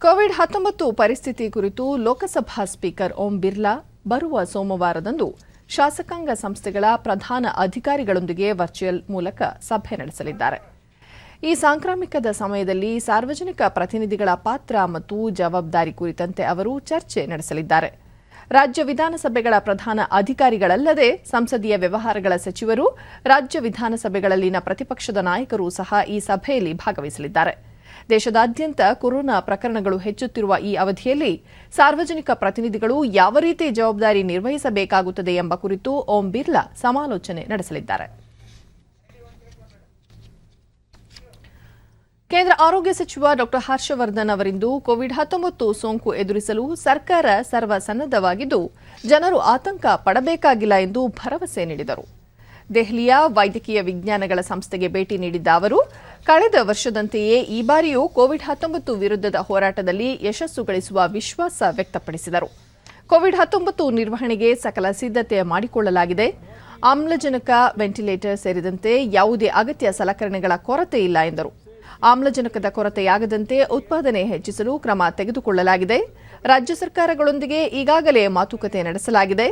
ಕೋವಿಡ್-19 ಪರಿಸ್ಥಿತಿ ಕುರಿತು ಲೋಕಸಭಾ ಸ್ಪೀಕರ್ ಓಂ ಬಿರ್ಲಾ ಬರುವ ಸೋಮವಾರದಂದು ಶಾಸಕಾಂಗ ಸಂಸ್ಥೆಗಳ ಪ್ರಧಾನ ಅಧಿಕಾರಿಗಳೊಂದಿಗೆ ವರ್ಚುವಲ್ ಮೂಲಕ ಸಭೆ ನಡೆಸಲಿದ್ದಾರೆ. ಈ ಸಾಂಕ್ರಾಮಿಕದ ಸಮಯದಲ್ಲಿ ಸಾರ್ವಜನಿಕ ಪ್ರತಿನಿಧಿಗಳ ಪಾತ್ರ ಮತ್ತು ಜವಾಬ್ದಾರಿ ಕುರಿತಂತೆ ಅವರು ಚರ್ಚೆ ನಡೆಸಲಿದ್ದಾರೆ. ರಾಜ್ಯ ವಿಧಾನಸಭೆಗಳ ಪ್ರಧಾನ ಅಧಿಕಾರಿಗಳಲ್ಲದೆ ಸಂಸದೀಯ ವ್ಯವಹಾರಗಳ ಸಚಿವರು, ರಾಜ್ಯ ವಿಧಾನಸಭೆಗಳಲ್ಲಿನ ಪ್ರತಿಪಕ್ಷದ ನಾಯಕರು ಸಹ ಈ ಸಭೆಯಲ್ಲಿ ಭಾಗವಹಿಸಲಿದ್ದಾರೆ. ದೇಶದಾದ್ಯಂತ ಕೊರೋನಾ ಪ್ರಕರಣಗಳು ಹೆಚ್ಚುತ್ತಿರುವ ಈ ಅವಧಿಯಲ್ಲಿ ಸಾರ್ವಜನಿಕ ಪ್ರತಿನಿಧಿಗಳು ಯಾವ ರೀತಿ ಜವಾಬ್ದಾರಿ ನಿರ್ವಹಿಸಬೇಕಾಗುತ್ತದೆ ಎಂಬ ಕುರಿತು ಓಂ ಬಿರ್ಲಾ ಸಮಾಲೋಚನೆ ನಡೆಸಲಿದ್ದಾರೆ. ಕೇಂದ್ರ ಆರೋಗ್ಯ ಸಚಿವ ಡಾ ಹರ್ಷವರ್ಧನ್ ಅವರಿಂದು ಕೋವಿಡ್-19 ಸೋಂಕು ಎದುರಿಸಲು ಸರ್ಕಾರ ಸರ್ವಸನ್ನದ್ಧವಾಗಿದ್ದು ಜನರು ಆತಂಕ ಪಡಬೇಕಾಗಿಲ್ಲ ಎಂದು ಭರವಸೆ ನೀಡಿದರು. ದೆಹಲಿಯ ವೈದ್ಯಕೀಯ ವಿಜ್ಞಾನಗಳ ಸಂಸ್ಥೆಗೆ ಭೇಟಿ ನೀಡಿದ್ದ ಅವರು ಕಳೆದ ವರ್ಷದಂತೆಯೇ ಈ ಬಾರಿಯೂ ಕೋವಿಡ್-19 ವಿರುದ್ಧದ ಹೋರಾಟದಲ್ಲಿ ಯಶಸ್ಸು ಗಳಿಸುವ ವಿಶ್ವಾಸ ವ್ಯಕ್ತಪಡಿಸಿದರು. ಕೋವಿಡ್-19 ನಿರ್ವಹಣೆಗೆ ಸಕಲ ಸಿದ್ಧತೆ ಮಾಡಿಕೊಳ್ಳಲಾಗಿದೆ. ಆಮ್ಲಜನಕ, ವೆಂಟಿಲೇಟರ್ ಸೇರಿದಂತೆ ಯಾವುದೇ ಅಗತ್ಯ ಸಲಕರಣೆಗಳ ಕೊರತೆ ಇಲ್ಲ ಎಂದರು. ಆಮ್ಲಜನಕದ ಕೊರತೆಯಾಗದಂತೆ ಉತ್ಪಾದನೆ ಹೆಚ್ಚಿಸಲು ಕ್ರಮ ತೆಗೆದುಕೊಳ್ಳಲಾಗಿದೆ. ರಾಜ್ಯ ಸರ್ಕಾರಗಳೊಂದಿಗೆ ಈಗಾಗಲೇ ಮಾತುಕತೆ ನಡೆಸಲಾಗಿದೆ.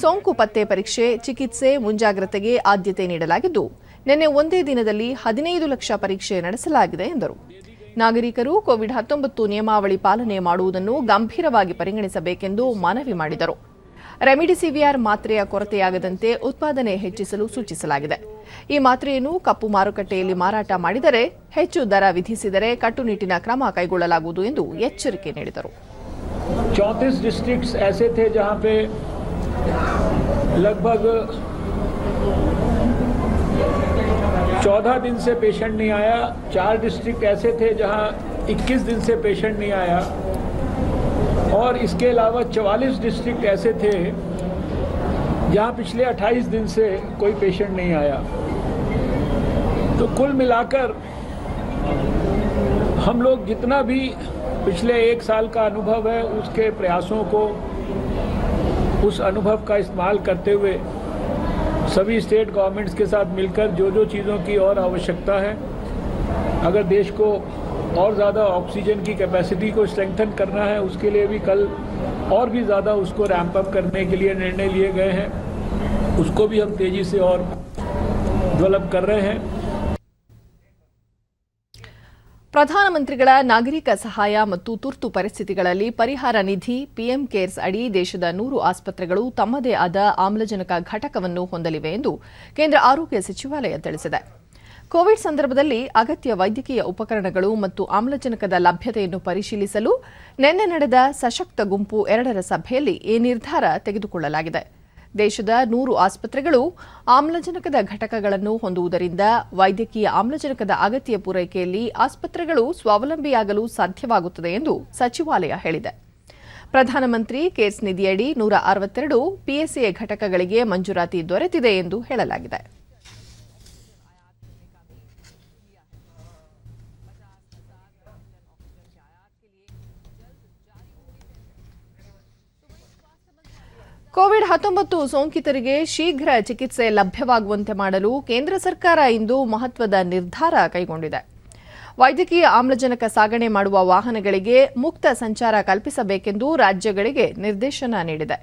ಸೋಂಕು ಪತ್ತೆ ಪರೀಕ್ಷೆ, ಚಿಕಿತ್ಸೆ, ಮುಂಜಾಗ್ರತೆಗೆ ಆದ್ಯತೆ ನೀಡಲಾಗಿದ್ದು ನಿನ್ನೆ ಒಂದೇ ದಿನದಲ್ಲಿ 15 ಲಕ್ಷ ಪರೀಕ್ಷೆ ನಡೆಸಲಾಗಿದೆ ಎಂದರು. ನಾಗರಿಕರು ಕೋವಿಡ್-19 ನಿಯಮಾವಳಿ ಪಾಲನೆ ಮಾಡುವುದನ್ನು ಗಂಭೀರವಾಗಿ ಪರಿಗಣಿಸಬೇಕೆಂದು ಮನವಿ ಮಾಡಿದರು. ರೆಮಿಡಿಸಿವಿಯರ್ ಮಾತ್ರೆಯ ಕೊರತೆಯಾಗದಂತೆ ಉತ್ಪಾದನೆ ಹೆಚ್ಚಿಸಲು ಸೂಚಿಸಲಾಗಿದೆ. ಈ ಮಾತ್ರೆಯನ್ನು ಕಪ್ಪು ಮಾರುಕಟ್ಟೆಯಲ್ಲಿ ಮಾರಾಟ ಮಾಡಿದರೆ, ಹೆಚ್ಚು ದರ ವಿಧಿಸಿದರೆ ಕಟ್ಟುನಿಟ್ಟಿನ ಕ್ರಮ ಕೈಗೊಳ್ಳಲಾಗುವುದು ಎಂದು ಎಚ್ಚರಿಕೆ ನೀಡಿದರು. 34 डिस्ट्रिक्ट्स ऐसे थे जहां पे लगभग 14 दिन से पेशेंट नहीं आया। 4 डिस्ट्रिक्ट ऐसे थे जहां 21 दिन से पेशेंट नहीं आया, और इसके अलावा 44 डिस्ट्रिक्ट ऐसे थे जहां पिछले 28 दिन से कोई पेशेंट नहीं आया। तो कुल मिलाकर हम लोग जितना भी पिछले 1 साल का अनुभव है, उसके प्रयासों को, उस अनुभव का इस्तेमाल करते हुए सभी स्टेट गवर्नमेंट्स के साथ मिलकर जो जो चीज़ों की और आवश्यकता है, अगर देश को और ज़्यादा ऑक्सीजन की कैपेसिटी को स्ट्रेंथन करना है, उसके लिए भी कल और भी ज़्यादा उसको रैंप अप करने के लिए निर्णय लिए गए हैं। उसको भी हम तेज़ी से और डेवलप कर रहे हैं। ಪ್ರಧಾನಮಂತ್ರಿಗಳ ನಾಗರಿಕ ಸಹಾಯ ಮತ್ತು ತುರ್ತು ಪರಿಸ್ಥಿತಿಗಳಲ್ಲಿ ಪರಿಹಾರ ನಿಧಿ ಪಿಎಂ ಕೇರ್ಸ್ ಅಡಿ ದೇಶದ 100 ಆಸ್ಪತ್ರೆಗಳು ತಮ್ಮದೇ ಆದ ಆಮ್ಲಜನಕ ಘಟಕವನ್ನು ಹೊಂದಲಿವೆ ಎಂದು ಕೇಂದ್ರ ಆರೋಗ್ಯ ಸಚಿವಾಲಯ ತಿಳಿಸಿದೆ. ಕೋವಿಡ್ ಸಂದರ್ಭದಲ್ಲಿ ಅಗತ್ಯ ವೈದ್ಯಕೀಯ ಉಪಕರಣಗಳು ಮತ್ತು ಆಮ್ಲಜನಕದ ಲಭ್ಯತೆಯನ್ನು ಪರಿಶೀಲಿಸಲು ನಿನ್ನೆ ನಡೆದ ಸಶಕ್ತ ಗುಂಪು 2ರ ಸಭೆಯಲ್ಲಿ ಈ ನಿರ್ಧಾರ ತೆಗೆದುಕೊಳ್ಳಲಾಗಿದೆ. ದೇಶದ 100 ಆಸ್ಪತ್ರೆಗಳು ಆಮ್ಲಜನಕದ ಘಟಕಗಳನ್ನು ಹೊಂದುವುದರಿಂದ ವೈದ್ಯಕೀಯ ಆಮ್ಲಜನಕದ ಅಗತ್ಯ ಪೂರೈಕೆಯಲ್ಲಿ ಆಸ್ಪತ್ರೆಗಳು ಸ್ವಾವಲಂಬಿಯಾಗಲು ಸಾಧ್ಯವಾಗುತ್ತದೆ ಎಂದು ಸಚಿವಾಲಯ ಹೇಳಿದೆ. ಪ್ರಧಾನಮಂತ್ರಿ ಕೇರ್ಸ್ ನಿಧಿಯಡಿ 162 ಪಿಎಸ್ಎ ಘಟಕಗಳಿಗೆ ಮಂಜೂರಾತಿ ದೊರೆತಿದೆ ಎಂದು ಹೇಳಲಾಗಿದೆ. ಕೋವಿಡ್-19 ಸೋಂಕಿತರಿಗೆ ಶೀಘ್ರ ಚಿಕಿತ್ಸೆ ಲಭ್ಯವಾಗುವಂತೆ ಮಾಡಲು ಕೇಂದ್ರ ಸರ್ಕಾರ ಇಂದು ಮಹತ್ವದ ನಿರ್ಧಾರ ಕೈಗೊಂಡಿದೆ. ವೈದ್ಯಕೀಯ ಆಮ್ಲಜನಕ ಸಾಗಣೆ ಮಾಡುವ ವಾಹನಗಳಿಗೆ ಮುಕ್ತ ಸಂಚಾರ ಕಲ್ಪಿಸಬೇಕೆಂದು ರಾಜ್ಯಗಳಿಗೆ ನಿರ್ದೇಶನ ನೀಡಿದೆ.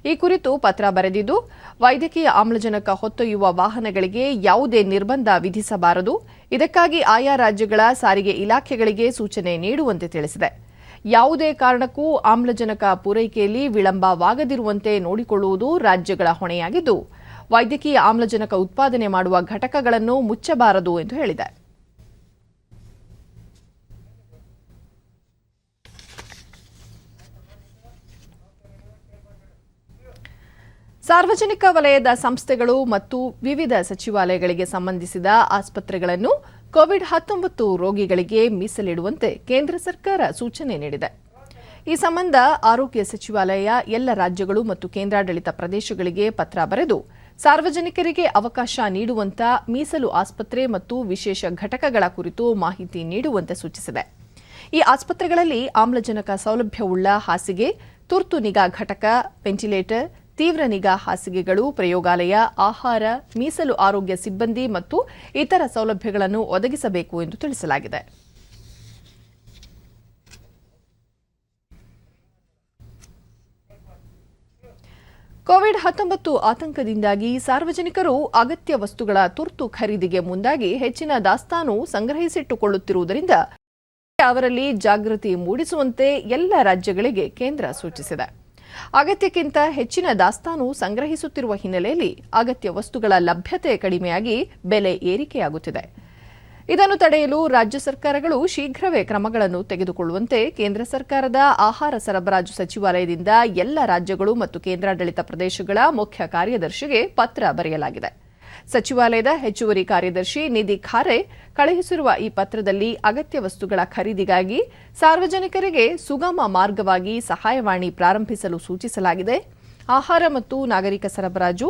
ಈ ಕುರಿತು ಪತ್ರ ಬರೆದಿದ್ದು, ವೈದ್ಯಕೀಯ ಆಮ್ಲಜನಕ ಹೊತ್ತೊಯ್ಯುವ ವಾಹನಗಳಿಗೆ ಯಾವುದೇ ನಿರ್ಬಂಧ ವಿಧಿಸಬಾರದು, ಇದಕ್ಕಾಗಿ ಆಯಾ ರಾಜ್ಯಗಳ ಸಾರಿಗೆ ಇಲಾಖೆಗಳಿಗೆ ಸೂಚನೆ ನೀಡುವಂತೆ ತಿಳಿಸಿದೆ. ಯಾವುದೇ ಕಾರಣಕ್ಕೂ ಆಮ್ಲಜನಕ ಪೂರೈಕೆಯಲ್ಲಿ ವಿಳಂಬವಾಗದಿರುವಂತೆ ನೋಡಿಕೊಳ್ಳುವುದು ರಾಜ್ಯಗಳ ಹೊಣೆಯಾಗಿದ್ದು, ವೈದ್ಯಕೀಯ ಆಮ್ಲಜನಕ ಉತ್ಪಾದನೆ ಮಾಡುವ ಘಟಕಗಳನ್ನು ಮುಚ್ಚಬಾರದು ಎಂದು ಹೇಳಿದೆ. ಸಾರ್ವಜನಿಕ ವಲಯದ ಸಂಸ್ಥೆಗಳು ಮತ್ತು ವಿವಿಧ ಸಚಿವಾಲಯಗಳಿಗೆ ಸಂಬಂಧಿಸಿದ ಆಸ್ಪತ್ರೆಗಳನ್ನು ಕೋವಿಡ್-19 ರೋಗಿಗಳಿಗೆ ಮೀಸಲಿಡುವಂತೆ ಕೇಂದ್ರ ಸರ್ಕಾರ ಸೂಚನೆ ನೀಡಿದೆ. ಈ ಸಂಬಂಧ ಆರೋಗ್ಯ ಸಚಿವಾಲಯ ಎಲ್ಲ ರಾಜ್ಯಗಳು ಮತ್ತು ಕೇಂದ್ರಾಡಳಿತ ಪ್ರದೇಶಗಳಿಗೆ ಪತ್ರ ಬರೆದು ಸಾರ್ವಜನಿಕರಿಗೆ ಅವಕಾಶ ನೀಡುವಂತ ಮೀಸಲು ಆಸ್ಪತ್ರೆ ಮತ್ತು ವಿಶೇಷ ಘಟಕಗಳ ಕುರಿತು ಮಾಹಿತಿ ನೀಡುವಂತೆ ಸೂಚಿಸಿದೆ. ಈ ಆಸ್ಪತ್ರೆಗಳಲ್ಲಿ ಆಮ್ಲಜನಕ ಸೌಲಭ್ಯವುಳ್ಳ ಹಾಸಿಗೆ, ತುರ್ತು ನಿಗಾ ಘಟಕ, ವೆಂಟಿಲೇಟರ್, ತೀವ್ರ ನಿಗಾ ಹಾಸಿಗೆಗಳು, ಪ್ರಯೋಗಾಲಯ, ಆಹಾರ, ಮೀಸಲು ಆರೋಗ್ಯ ಸಿಬ್ಬಂದಿ ಮತ್ತು ಇತರ ಸೌಲಭ್ಯಗಳನ್ನು ಒದಗಿಸಬೇಕು ಎಂದು ತಿಳಿಸಲಾಗಿದೆ. ಕೋವಿಡ್-19 ಆತಂಕದಿಂದಾಗಿ ಸಾರ್ವಜನಿಕರು ಅಗತ್ಯ ವಸ್ತುಗಳ ತುರ್ತು ಖರೀದಿಗೆ ಮುಂದಾಗಿ ಹೆಚ್ಚಿನ ದಾಸ್ತಾನು ಸಂಗ್ರಹಿಸಿಟ್ಟುಕೊಳ್ಳುತ್ತಿರುವುದರಿಂದ ಅವರಲ್ಲಿ ಜಾಗೃತಿ ಮೂಡಿಸುವಂತೆ ಎಲ್ಲ ರಾಜ್ಯಗಳಿಗೆ ಕೇಂದ್ರ ಸೂಚಿಸಿದೆ. ಅಗತ್ಯಕ್ಕಿಂತ ಹೆಚ್ಚಿನ ದಾಸ್ತಾನು ಸಂಗ್ರಹಿಸುತ್ತಿರುವ ಹಿನ್ನೆಲೆಯಲ್ಲಿ ಅಗತ್ಯ ವಸ್ತುಗಳ ಲಭ್ಯತೆ ಕಡಿಮೆಯಾಗಿ ಬೆಲೆ ಏರಿಕೆಯಾಗುತ್ತಿದೆ. ಇದನ್ನು ತಡೆಯಲು ರಾಜ್ಯ ಸರ್ಕಾರಗಳು ಶೀಘ್ರವೇ ಕ್ರಮಗಳನ್ನು ತೆಗೆದುಕೊಳ್ಳುವಂತೆ ಕೇಂದ್ರ ಸರ್ಕಾರದ ಆಹಾರ ಸರಬರಾಜು ಸಚಿವಾಲಯದಿಂದ ಎಲ್ಲ ರಾಜ್ಯಗಳು ಮತ್ತು ಕೇಂದ್ರಾಡಳಿತ ಪ್ರದೇಶಗಳ ಮುಖ್ಯ ಕಾರ್ಯದರ್ಶಿಗೆ ಪತ್ರ ಬರೆಯಲಾಗಿದೆ. ಸಚಿವಾಲಯದ ಹೆಚ್ಚುವರಿ ಕಾರ್ಯದರ್ಶಿ ನಿಧಿ ಖಾರೆ ಕಳುಹಿಸಿರುವ ಈ ಪತ್ರದಲ್ಲಿ ಅಗತ್ಯ ವಸ್ತುಗಳ ಖರೀದಿಗಾಗಿ ಸಾರ್ವಜನಿಕರಿಗೆ ಸುಗಮ ಮಾರ್ಗವಾಗಿ ಸಹಾಯವಾಣಿ ಪ್ರಾರಂಭಿಸಲು ಸೂಚಿಸಲಾಗಿದೆ. ಆಹಾರ ಮತ್ತು ನಾಗರಿಕ ಸರಬರಾಜು,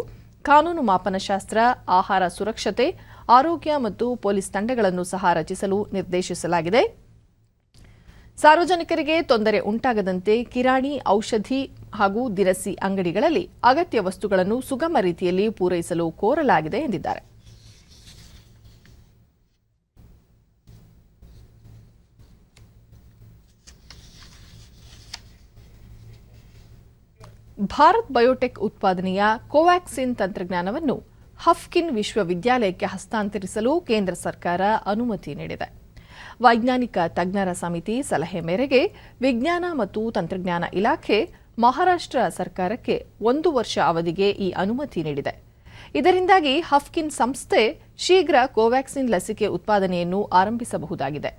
ಕಾನೂನು ಮಾಪನಶಾಸ್ತ್ರ, ಆಹಾರ ಸುರಕ್ಷತೆ, ಆರೋಗ್ಯ ಮತ್ತು ಪೊಲೀಸ್ ತಂಡಗಳನ್ನು ಸಹ ರಚಿಸಲು ನಿರ್ದೇಶಿಸಲಾಗಿದೆ. ಸಾರ್ವಜನಿಕರಿಗೆ ತೊಂದರೆ ಉಂಟಾಗದಂತೆ ಕಿರಾಣಿ, ಔಷಧಿ ಹಾಗೂ ದಿನಸಿ ಅಂಗಡಿಗಳಲ್ಲಿ ಅಗತ್ಯ ವಸ್ತುಗಳನ್ನು ಸುಗಮ ರೀತಿಯಲ್ಲಿ ಪೂರೈಸಲು ಕೋರಲಾಗಿದೆ ಎಂದಿದ್ದಾರೆ. ಭಾರತ್ ಬಯೋಟೆಕ್ ಉತ್ಪಾದನೆಯ ಕೋವ್ಯಾಕ್ಸಿನ್ ತಂತ್ರಜ್ಞಾನವನ್ನು ಹಫ್ಕಿನ್ ವಿಶ್ವವಿದ್ಯಾಲಯಕ್ಕೆ ಹಸ್ತಾಂತರಿಸಲು ಕೇಂದ್ರ ಸರ್ಕಾರ ಅನುಮತಿ ನೀಡಿದೆ. ವೈಜ್ಞಾನಿಕ ತಜ್ಞರ ಸಮಿತಿ ಸಲಹೆ ಮೇರೆಗೆ ವಿಜ್ಞಾನ ಮತ್ತು ತಂತ್ರಜ್ಞಾನ ಇಲಾಖೆ ಮಹಾರಾಷ್ಟ್ರ ಸರ್ಕಾರಕ್ಕೆ 1 ವರ್ಷ ಅವಧಿಗೆ ಈ ಅನುಮತಿ ನೀಡಿದೆ. ಇದರಿಂದಾಗಿ ಹಫ್ಕಿನ್ ಸಂಸ್ಥೆ ಶೀಘ್ರ ಕೋವ್ಯಾಕ್ಸಿನ್ ಲಸಿಕೆ ಉತ್ಪಾದನೆಯನ್ನು ಆರಂಭಿಸಬಹುದಾಗಿದೆ.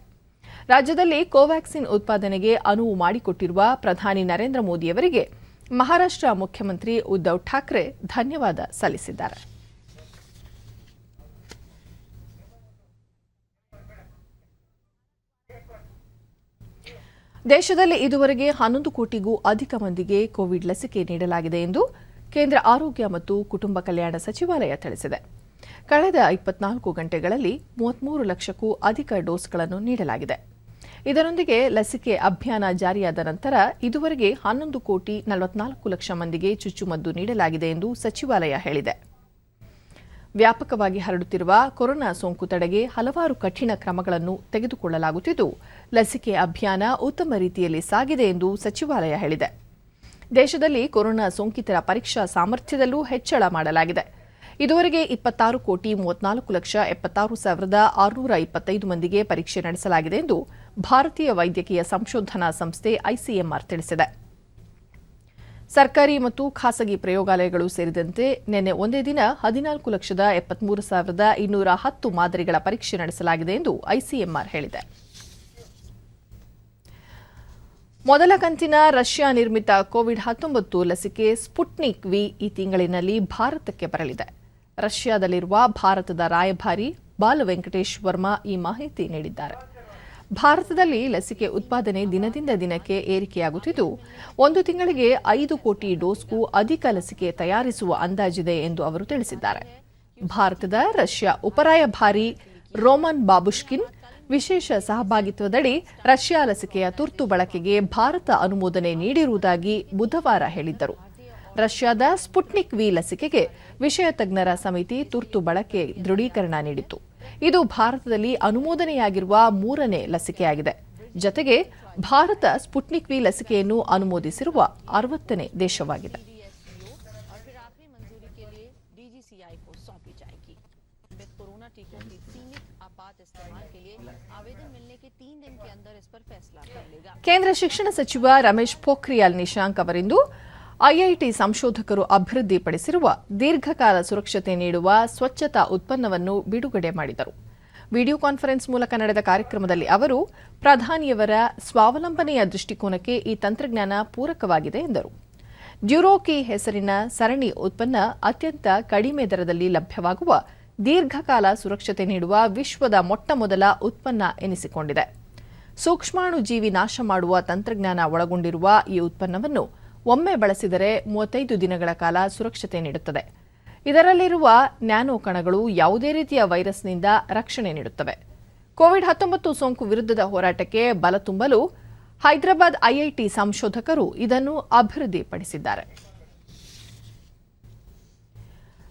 ರಾಜ್ಯದಲ್ಲಿ ಕೋವ್ಯಾಕ್ಸಿನ್ ಉತ್ಪಾದನೆಗೆ ಅನುವು ಮಾಡಿಕೊಟ್ಟಿರುವ ಪ್ರಧಾನಿ ನರೇಂದ್ರ ಮೋದಿಯವರಿಗೆ ಮಹಾರಾಷ್ಟ್ರ ಮುಖ್ಯಮಂತ್ರಿ ಉದ್ಧವ್ ಠಾಕ್ರೆ ಧನ್ಯವಾದ ಸಲ್ಲಿಸಿದ್ದಾರೆ. ದೇಶದಲ್ಲಿ ಇದುವರೆಗೆ 11 ಕೋಟಿಗೂ ಅಧಿಕ ಮಂದಿಗೆ ಕೋವಿಡ್ ಲಸಿಕೆ ನೀಡಲಾಗಿದೆ ಎಂದು ಕೇಂದ್ರ ಆರೋಗ್ಯ ಮತ್ತು ಕುಟುಂಬ ಕಲ್ಯಾಣ ಸಚಿವಾಲಯ ತಿಳಿಸಿದೆ. ಕಳೆದ 24 ಗಂಟೆಗಳಲ್ಲಿ 33 ಲಕ್ಷಕ್ಕೂ ಅಧಿಕ ಡೋಸ್ಗಳನ್ನು ನೀಡಲಾಗಿದೆ. ಇದರೊಂದಿಗೆ ಲಸಿಕೆ ಅಭಿಯಾನ ಜಾರಿಯಾದ ನಂತರ ಇದುವರೆಗೆ 11 ಕೋಟಿ 44 ಲಕ್ಷ ಮಂದಿಗೆ ಚುಚ್ಚುಮದ್ದು ನೀಡಲಾಗಿದೆ ಎಂದು ಸಚಿವಾಲಯ ಹೇಳಿದೆ. ವ್ಯಾಪಕವಾಗಿ ಹರಡುತ್ತಿರುವ ಕೊರೋನಾ ಸೋಂಕು ತಡೆಗೆ ಹಲವಾರು ಕಠಿಣ ಕ್ರಮಗಳನ್ನು ತೆಗೆದುಕೊಳ್ಳಲಾಗುತ್ತಿದ್ದು, ಲಸಿಕೆ ಅಭಿಯಾನ ಉತ್ತಮ ರೀತಿಯಲ್ಲಿ ಸಾಗಿದೆ ಎಂದು ಸಚಿವಾಲಯ ಹೇಳಿದೆ. ದೇಶದಲ್ಲಿ ಕೊರೋನಾ ಸೋಂಕಿತರ ಪರೀಕ್ಷಾ ಸಾಮರ್ಥ್ಯದಲ್ಲೂ ಹೆಚ್ಚಳ ಮಾಡಲಾಗಿದೆ. ಇದುವರೆಗೆ 26 ಕೋಟಿ 34 ಲಕ್ಷ 76,625 ಮಂದಿಗೆ ಪರೀಕ್ಷೆ ನಡೆಸಲಾಗಿದೆ ಎಂದು ಭಾರತೀಯ ವೈದ್ಯಕೀಯ ಸಂಶೋಧನಾ ಸಂಸ್ಥೆ ಐಸಿಎಂಆರ್ ತಿಳಿಸಿದೆ. ಸರ್ಕಾರಿ ಮತ್ತು ಖಾಸಗಿ ಪ್ರಯೋಗಾಲಯಗಳು ಸೇರಿದಂತೆ ನಿನ್ನೆ ಒಂದೇ ದಿನ 14,73,210 ಮಾದರಿಗಳ ಪರೀಕ್ಷೆ ನಡೆಸಲಾಗಿದೆ ಎಂದು ಐಸಿಎಂಆರ್ ಹೇಳಿದೆ. ಮೊದಲ ಕಂತಿನ ರಷ್ಯಾ ನಿರ್ಮಿತ ಕೋವಿಡ್-19 ಲಸಿಕೆ ಸ್ಪುಟ್ನಿಕ್ ವಿ ಈ ತಿಂಗಳಿನಲ್ಲಿ ಭಾರತಕ್ಕೆ ಬರಲಿದೆ. ರಷ್ಯಾದಲ್ಲಿರುವ ಭಾರತದ ರಾಯಭಾರಿ ಬಾಲವೆಂಕಟೇಶ್ ವರ್ಮಾ ಈ ಮಾಹಿತಿ ನೀಡಿದ್ದಾರೆ. ಭಾರತದಲ್ಲಿ ಲಸಿಕೆ ಉತ್ಪಾದನೆ ದಿನದಿಂದ ದಿನಕ್ಕೆ ಏರಿಕೆಯಾಗುತ್ತಿದ್ದು, ಒಂದು ತಿಂಗಳಿಗೆ 5 ಕೋಟಿ ಡೋಸ್ಗೂ ಅಧಿಕ ಲಸಿಕೆ ತಯಾರಿಸುವ ಅಂದಾಜಿದೆ ಎಂದು ಅವರು ತಿಳಿಸಿದ್ದಾರೆ. ಭಾರತದ ರಷ್ಯಾ ಉಪರಾಯಭಾರಿ ರೋಮನ್ ಬಾಬುಷ್ಕಿನ್ ವಿಶೇಷ ಸಹಭಾಗಿತ್ವದಡಿ ರಷ್ಯಾ ಲಸಿಕೆಯ ತುರ್ತು ಬಳಕೆಗೆ ಭಾರತ ಅನುಮೋದನೆ ನೀಡಿರುವುದಾಗಿ ಬುಧವಾರ ಹೇಳಿದ್ದರು. ರಷ್ಯಾದ ಸ್ಪುಟ್ನಿಕ್ ವಿ ಲಸಿಕೆಗೆ ವಿಷಯ ತಜ್ಞರ ಸಮಿತಿ ತುರ್ತು ಬಳಕೆ ದೃಢೀಕರಣ ನೀಡಿತು. ಇದು ಭಾರತದಲ್ಲಿ ಅನುಮೋದನೆಯಾಗಿರುವ 3ನೇ ಲಸಿಕೆಯಾಗಿದೆ. ಜತೆಗೆ ಭಾರತ ಸ್ಪುಟ್ನಿಕ್ ವಿ ಲಸಿಕೆಯನ್ನು ಅನುಮೋದಿಸಿರುವ 60ನೇ ದೇಶವಾಗಿದೆ. ಕೇಂದ್ರ ಶಿಕ್ಷಣ ಸಚಿವ ರಮೇಶ್ ಪೋಖ್ರಿಯಾಲ್ ನಿಶಾಂಕ್ ಅವರಿಂದು ಐಐಟಿ ಸಂಶೋಧಕರು ಅಭಿವೃದ್ಧಿಪಡಿಸಿರುವ ದೀರ್ಘಕಾಲ ಸುರಕ್ಷತೆ ನೀಡುವ ಸ್ವಚ್ಛತಾ ಉತ್ಪನ್ನವನ್ನು ಬಿಡುಗಡೆ ಮಾಡಿದರು. ವಿಡಿಯೋ ಕಾನ್ಫರೆನ್ಸ್ ಮೂಲಕ ನಡೆದ ಕಾರ್ಯಕ್ರಮದಲ್ಲಿ ಅವರು ಪ್ರಧಾನಿಯವರ ಸ್ವಾವಲಂಬನೆಯ ದೃಷ್ಟಿಕೋನಕ್ಕೆ ಈ ತಂತ್ರಜ್ಞಾನ ಪೂರಕವಾಗಿದೆ ಎಂದರು. ಡ್ಯೂರೋಕಿ ಹೆಸರಿನ ಸರಣಿ ಉತ್ಪನ್ನ ಅತ್ಯಂತ ಕಡಿಮೆ ದರದಲ್ಲಿ ಲಭ್ಯವಾಗುವ ದೀರ್ಘಕಾಲ ಸುರಕ್ಷತೆ ನೀಡುವ ವಿಶ್ವದ ಮೊಟ್ಟಮೊದಲ ಉತ್ಪನ್ನ ಎನಿಸಿಕೊಂಡಿದೆ. ಸೂಕ್ಷ್ಮಾಣು ಜೀವಿ ನಾಶ ಮಾಡುವ ತಂತ್ರಜ್ಞಾನ ಒಳಗೊಂಡಿರುವ ಈ ಉತ್ಪನ್ನವನ್ನು ಒಮ್ಮೆ ಬಳಸಿದರೆ 35 ದಿನಗಳ ಕಾಲ ಸುರಕ್ಷತೆ ನೀಡುತ್ತದೆ. ಇದರಲ್ಲಿರುವ ನ್ಯಾನೋ ಕಣಗಳು ಯಾವುದೇ ರೀತಿಯ ವೈರಸ್ನಿಂದ ರಕ್ಷಣೆ ನೀಡುತ್ತವೆ. ಕೋವಿಡ್-19 ಸೋಂಕು ವಿರುದ್ಧದ ಹೋರಾಟಕ್ಕೆ ಬಲ ತುಂಬಲು ಹೈದರಾಬಾದ್ ಐಐಟಿ ಸಂಶೋಧಕರು ಇದನ್ನು ಅಭಿವೃದ್ಧಿಪಡಿಸಿದ್ದಾರೆ.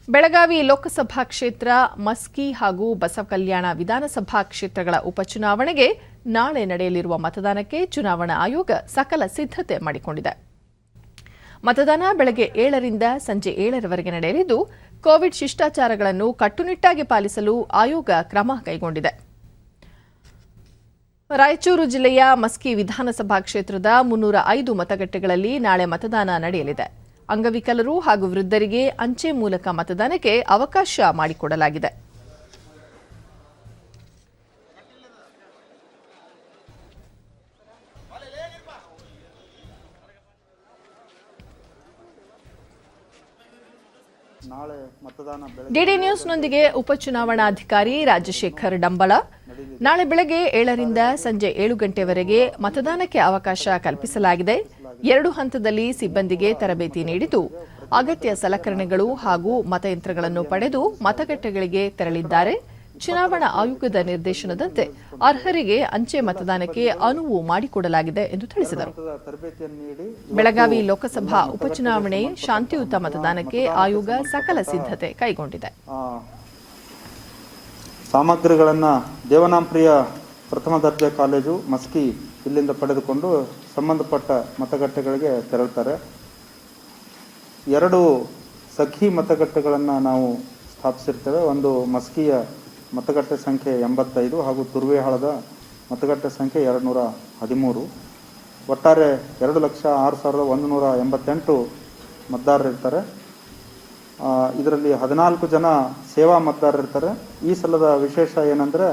ಬೆಳಗಾವಿ ಲೋಕಸಭಾ ಕ್ಷೇತ್ರ, ಮಸ್ಕಿ ಹಾಗೂ ಬಸವಕಲ್ಯಾಣ ವಿಧಾನಸಭಾ ಕ್ಷೇತ್ರಗಳ ಉಪಚುನಾವಣೆಗೆ ನಾಳೆ ನಡೆಯಲಿರುವ ಮತದಾನಕ್ಕೆ ಚುನಾವಣಾ ಆಯೋಗ ಸಕಲ ಸಿದ್ಧತೆ ಮಾಡಿಕೊಂಡಿದೆ. ಮತದಾನ ಬೆಳಗ್ಗೆ 7ರಿಂದ ಸಂಜೆ 7ರವರೆಗೆ ನಡೆಯಲಿದ್ದು, ಕೋವಿಡ್ ಶಿಷ್ಟಾಚಾರಗಳನ್ನು ಕಟ್ಟುನಿಟ್ಟಾಗಿ ಪಾಲಿಸಲು ಆಯೋಗ ಕ್ರಮ ಕೈಗೊಂಡಿದೆ. ರಾಯಚೂರು ಜಿಲ್ಲೆಯ ಮಸ್ಕಿ ವಿಧಾನಸಭಾ ಕ್ಷೇತ್ರದ 305 ಮತಗಟ್ಟೆಗಳಲ್ಲಿ ನಾಳೆ ಮತದಾನ ನಡೆಯಲಿದೆ. ಅಂಗವಿಕಲರು ಹಾಗೂ ವೃದ್ಧರಿಗೆ ಅಂಚೆ ಮೂಲಕ ಮತದಾನಕ್ಕೆ ಅವಕಾಶ ಮಾಡಿಕೊಡಲಾಗಿದೆ. ಡಿಡಿ ನ್ಯೂಸ್ನೊಂದಿಗೆ ಉಪಚುನಾವಣಾಧಿಕಾರಿ ರಾಜಶೇಖರ್ ಡಂಬಳ, ನಾಳೆ ಬೆಳಗ್ಗೆ 7ರಿಂದ ಸಂಜೆ 7 ಗಂಟೆವರೆಗೆ ಮತದಾನಕ್ಕೆ ಅವಕಾಶ ಕಲ್ಪಿಸಲಾಗಿದೆ. 2 ಹಂತದಲ್ಲಿ ಸಿಬ್ಬಂದಿಗೆ ತರಬೇತಿ ನೀಡಿದ್ದು, ಅಗತ್ಯ ಸಲಕರಣೆಗಳು ಹಾಗೂ ಮತಯಂತ್ರಗಳನ್ನು ಪಡೆದು ಮತಗಟ್ಟೆಗಳಿಗೆ ತೆರಳಿದ್ದಾರೆ. ಚುನಾವಣಾ ಆಯೋಗದ ನಿರ್ದೇಶನದಂತೆ ಅರ್ಹರಿಗೆ ಅಂಚೆ ಮತದಾನಕ್ಕೆ ಅನುವು ಮಾಡಿಕೊಡಲಾಗಿದೆ ಎಂದು ತಿಳಿಸಿದರು. ಬೆಳಗಾವಿ ಲೋಕಸಭಾ ಉಪಚುನಾವಣೆ ಶಾಂತಿಯುತ ಮತದಾನಕ್ಕೆ ಆಯೋಗ ಸಕಲ ಸಿದ್ಧತೆ ಕೈಗೊಂಡಿದೆ. ಸಾಮಗ್ರಿಗಳನ್ನು ದೇವನಾಂಪ್ರಿಯ ಪ್ರಥಮ ದರ್ಜೆ ಕಾಲೇಜು ಮಸ್ಕಿ ಇಲ್ಲಿಂದ ಪಡೆದುಕೊಂಡು ಸಂಬಂಧಪಟ್ಟ ಮತಗಟ್ಟೆಗಳಿಗೆ ತೆರಳುತ್ತಾರೆ. 2 ಸಖಿ ಮತಗಟ್ಟೆಗಳನ್ನು ನಾವು ಸ್ಥಾಪಿಸಿರ್ತೇವೆ. ಒಂದು ಮಸ್ಕಿಯ ಮತಗಟ್ಟೆ ಸಂಖ್ಯೆ 85 ಹಾಗೂ ತುರ್ವೇಹಾಳದ ಮತಗಟ್ಟೆ ಸಂಖ್ಯೆ 213. ಒಟ್ಟಾರೆ 2,06,188 ಮತದಾರರಿರ್ತಾರೆ. ಇದರಲ್ಲಿ 14 ಜನ ಸೇವಾ ಮತದಾರರಿರ್ತಾರೆ. ಈ ಸಲದ ವಿಶೇಷ ಏನಂದರೆ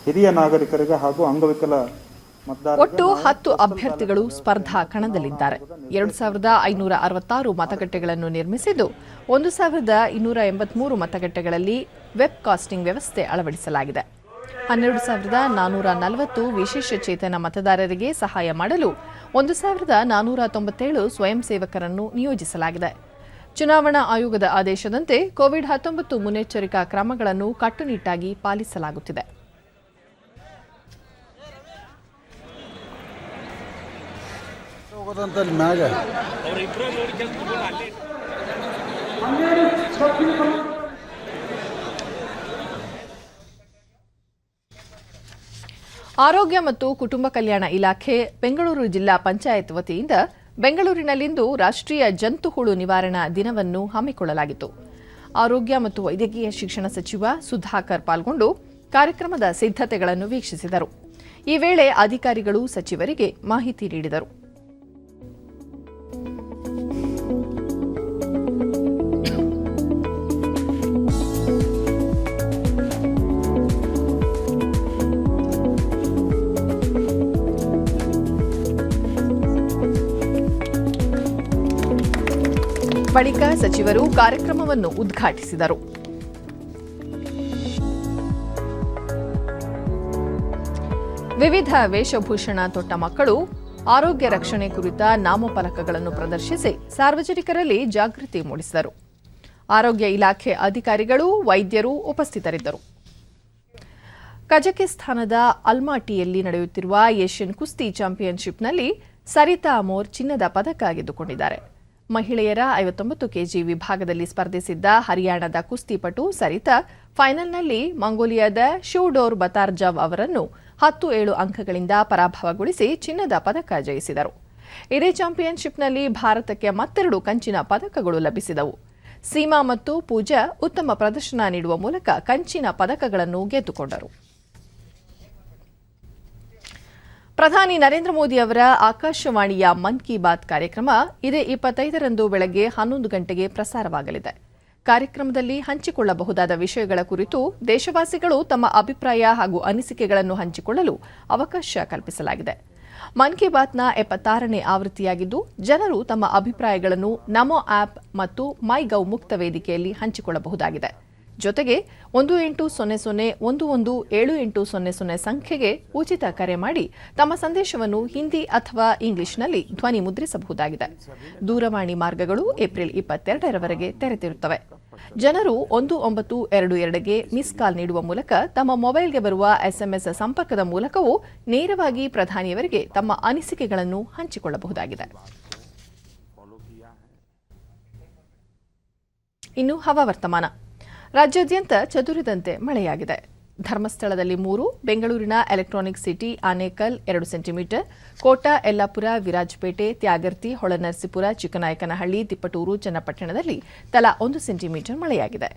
ಹಿರಿಯ ನಾಗರಿಕರಿಗೆ ಹಾಗೂ ಅಂಗವಿಕಲ ಒಟ್ಟು 10 ಅಭ್ಯರ್ಥಿಗಳು ಸ್ಪರ್ಧಾ ಕಣದಲ್ಲಿದ್ದಾರೆ. 2,566 ಮತಗಟ್ಟೆಗಳನ್ನು ನಿರ್ಮಿಸಿದ್ದು, 1,283 ಮತಗಟ್ಟೆಗಳಲ್ಲಿ ವೆಬ್ ಕಾಸ್ಟಿಂಗ್ ವ್ಯವಸ್ಥೆ ಅಳವಡಿಸಲಾಗಿದೆ. 12,440 ವಿಶೇಷ ಚೇತನ ಮತದಾರರಿಗೆ ಸಹಾಯ ಮಾಡಲು 1,497 ಸ್ವಯಂ ಸೇವಕರನ್ನು ನಿಯೋಜಿಸಲಾಗಿದೆ. ಚುನಾವಣಾ ಆಯೋಗದ ಆದೇಶದಂತೆ ಕೋವಿಡ್-19 ಮುನ್ನೆಚ್ಚರಿಕಾ ಕ್ರಮಗಳನ್ನು ಕಟ್ಟುನಿಟ್ಟಾಗಿ ಪಾಲಿಸಲಾಗುತ್ತಿದೆ. ಆರೋಗ್ಯ ಮತ್ತು ಕುಟುಂಬ ಕಲ್ಯಾಣ ಇಲಾಖೆ ಬೆಂಗಳೂರು ಜಿಲ್ಲಾ ಪಂಚಾಯತ್ ವತಿಯಿಂದ ಬೆಂಗಳೂರಿನಲ್ಲಿಂದು ರಾಷ್ಟ್ರೀಯ ಜಂತು ಹುಳು ನಿವಾರಣಾ ದಿನವನ್ನು ಹಮ್ಮಿಕೊಳ್ಳಲಾಗಿತ್ತು. ಆರೋಗ್ಯ ಮತ್ತು ವೈದ್ಯಕೀಯ ಶಿಕ್ಷಣ ಸಚಿವ ಸುಧಾಕರ್ ಪಾಲ್ಗೊಂಡು ಕಾರ್ಯಕ್ರಮದ ಸಿದ್ಧತೆಗಳನ್ನು ವೀಕ್ಷಿಸಿದರು. ಈ ವೇಳೆ ಅಧಿಕಾರಿಗಳು ಸಚಿವರಿಗೆ ಮಾಹಿತಿ ನೀಡಿದರು. ಬಳಿಕ ಸಚಿವರು ಕಾರ್ಯಕ್ರಮವನ್ನು ಉದ್ಘಾಟಿಸಿದರು. ವಿವಿಧ ವೇಷಭೂಷಣ ತೊಟ್ಟ ಮಕ್ಕಳು ಆರೋಗ್ಯ ರಕ್ಷಣೆ ಕುರಿತ ನಾಮಫಲಕಗಳನ್ನು ಪ್ರದರ್ಶಿಸಿ ಸಾರ್ವಜನಿಕರಲ್ಲಿ ಜಾಗೃತಿ ಮೂಡಿಸಿದರು. ಆರೋಗ್ಯ ಇಲಾಖೆ ಅಧಿಕಾರಿಗಳು, ವೈದ್ಯರು ಉಪಸ್ಥಿತರಿದ್ದರು. ಕಜಕಿಸ್ತಾನದ ಅಲ್ಮಾಟಿಯಲ್ಲಿ ನಡೆಯುತ್ತಿರುವ ಏಷ್ಯನ್ ಕುಸ್ತಿ ಚಾಂಪಿಯನ್ಶಿಪ್ನಲ್ಲಿ ಸರಿತಾ ಅಮೋರ್ ಚಿನ್ನದ ಪದಕ ಗೆದ್ದುಕೊಂಡಿದ್ದಾರೆ. ಮಹಿಳೆಯರ 59 ಕೆಜಿ ವಿಭಾಗದಲ್ಲಿ ಸ್ಪರ್ಧಿಸಿದ್ದ ಹರಿಯಾಣದ ಕುಸ್ತಿಪಟು ಸರಿತಾ ಫೈನಲ್ನಲ್ಲಿ ಮಂಗೋಲಿಯಾದ ಶೂಡೋರ್ ಬತಾರ್ಜಾವ್ ಅವರನ್ನು 10-7 ಅಂಕಗಳಿಂದ ಪರಾಭವಗೊಳಿಸಿ ಚಿನ್ನದ ಪದಕ ಜಯಿಸಿದರು. ಇದೇ ಚಾಂಪಿಯನ್ಶಿಪ್ನಲ್ಲಿ ಭಾರತಕ್ಕೆ ಮತ್ತೆರಡು ಕಂಚಿನ ಪದಕಗಳು ಲಭಿಸಿದವು. ಸೀಮಾ ಮತ್ತು ಪೂಜಾ ಉತ್ತಮ ಪ್ರದರ್ಶನ ನೀಡುವ ಮೂಲಕ ಕಂಚಿನ ಪದಕಗಳನ್ನು ಗೆದ್ದುಕೊಂಡರು. ಪ್ರಧಾನಿ ನರೇಂದ್ರ ಮೋದಿ ಅವರ ಆಕಾಶವಾಣಿಯ ಮನ್ ಕಿ ಬಾತ್ ಕಾರ್ಯಕ್ರಮ ಇದೇ 25ರಂದು ಬೆಳಗ್ಗೆ 11 ಗಂಟೆಗೆ ಪ್ರಸಾರವಾಗಲಿದೆ. ಕಾರ್ಯಕ್ರಮದಲ್ಲಿ ಹಂಚಿಕೊಳ್ಳಬಹುದಾದ ವಿಷಯಗಳ ಕುರಿತು ದೇಶವಾಸಿಗಳು ತಮ್ಮ ಅಭಿಪ್ರಾಯ ಹಾಗೂ ಅನಿಸಿಕೆಗಳನ್ನು ಹಂಚಿಕೊಳ್ಳಲು ಅವಕಾಶ ಕಲ್ಪಿಸಲಾಗಿದೆ. ಮನ್ ಕಿ ಬಾತ್ನ 76ನೇ ಆವೃತ್ತಿಯಾಗಿದ್ದು, ಜನರು ತಮ್ಮ ಅಭಿಪ್ರಾಯಗಳನ್ನು ನಮೋ ಆಪ್ ಮತ್ತು ಮೈ ಗೌ ಮುಕ್ತ ವೇದಿಕೆಯಲ್ಲಿ ಹಂಚಿಕೊಳ್ಳಬಹುದಾಗಿದೆ. ಜೊತೆಗೆ 1800-11-7800 ಸಂಖ್ಯೆಗೆ ಉಚಿತ ಕರೆ ಮಾಡಿ ತಮ್ಮ ಸಂದೇಶವನ್ನು ಹಿಂದಿ ಅಥವಾ ಇಂಗ್ಲಿಷ್ನಲ್ಲಿ ಧ್ವನಿ ಮುದ್ರಿಸಬಹುದಾಗಿದೆ. ದೂರವಾಣಿ ಮಾರ್ಗಗಳು ಏಪ್ರಿಲ್ 22ರವರೆಗೆ ತೆರೆದಿರುತ್ತವೆ. ಜನರು 1922ಗೆ ಮಿಸ್ ಕಾಲ್ ನೀಡುವ ಮೂಲಕ ತಮ್ಮ ಮೊಬೈಲ್ಗೆ ಬರುವ SMS ಸಂಪರ್ಕದ ಮೂಲಕವೂ ನೇರವಾಗಿ ಪ್ರಧಾನಿಯವರಿಗೆ ತಮ್ಮ ಅನಿಸಿಕೆಗಳನ್ನು ಹಂಚಿಕೊಳ್ಳಬಹುದಾಗಿದೆ. ಇನ್ನು ಹವಾವರ್ತಮಾನ. ರಾಜ್ಯಾದ್ಯಂತ ಚದುರಿದಂತೆ ಮಳೆಯಾಗಿದೆ. ಧರ್ಮಸ್ಥಳದಲ್ಲಿ 3, ಬೆಂಗಳೂರಿನ electronic city Anekal 2 centimetre, Kota, Yellapur, Virajpet, Thyagarthi, Holenarasipur, Chikkanayakanahalli, Tiptur, ಚನ್ನಪಟ್ಟಣದಲ್ಲಿ ತಲಾ 1 ಸೆಂಟಿಮೀಟರ್ ಮಳೆಯಾಗಿದೆ.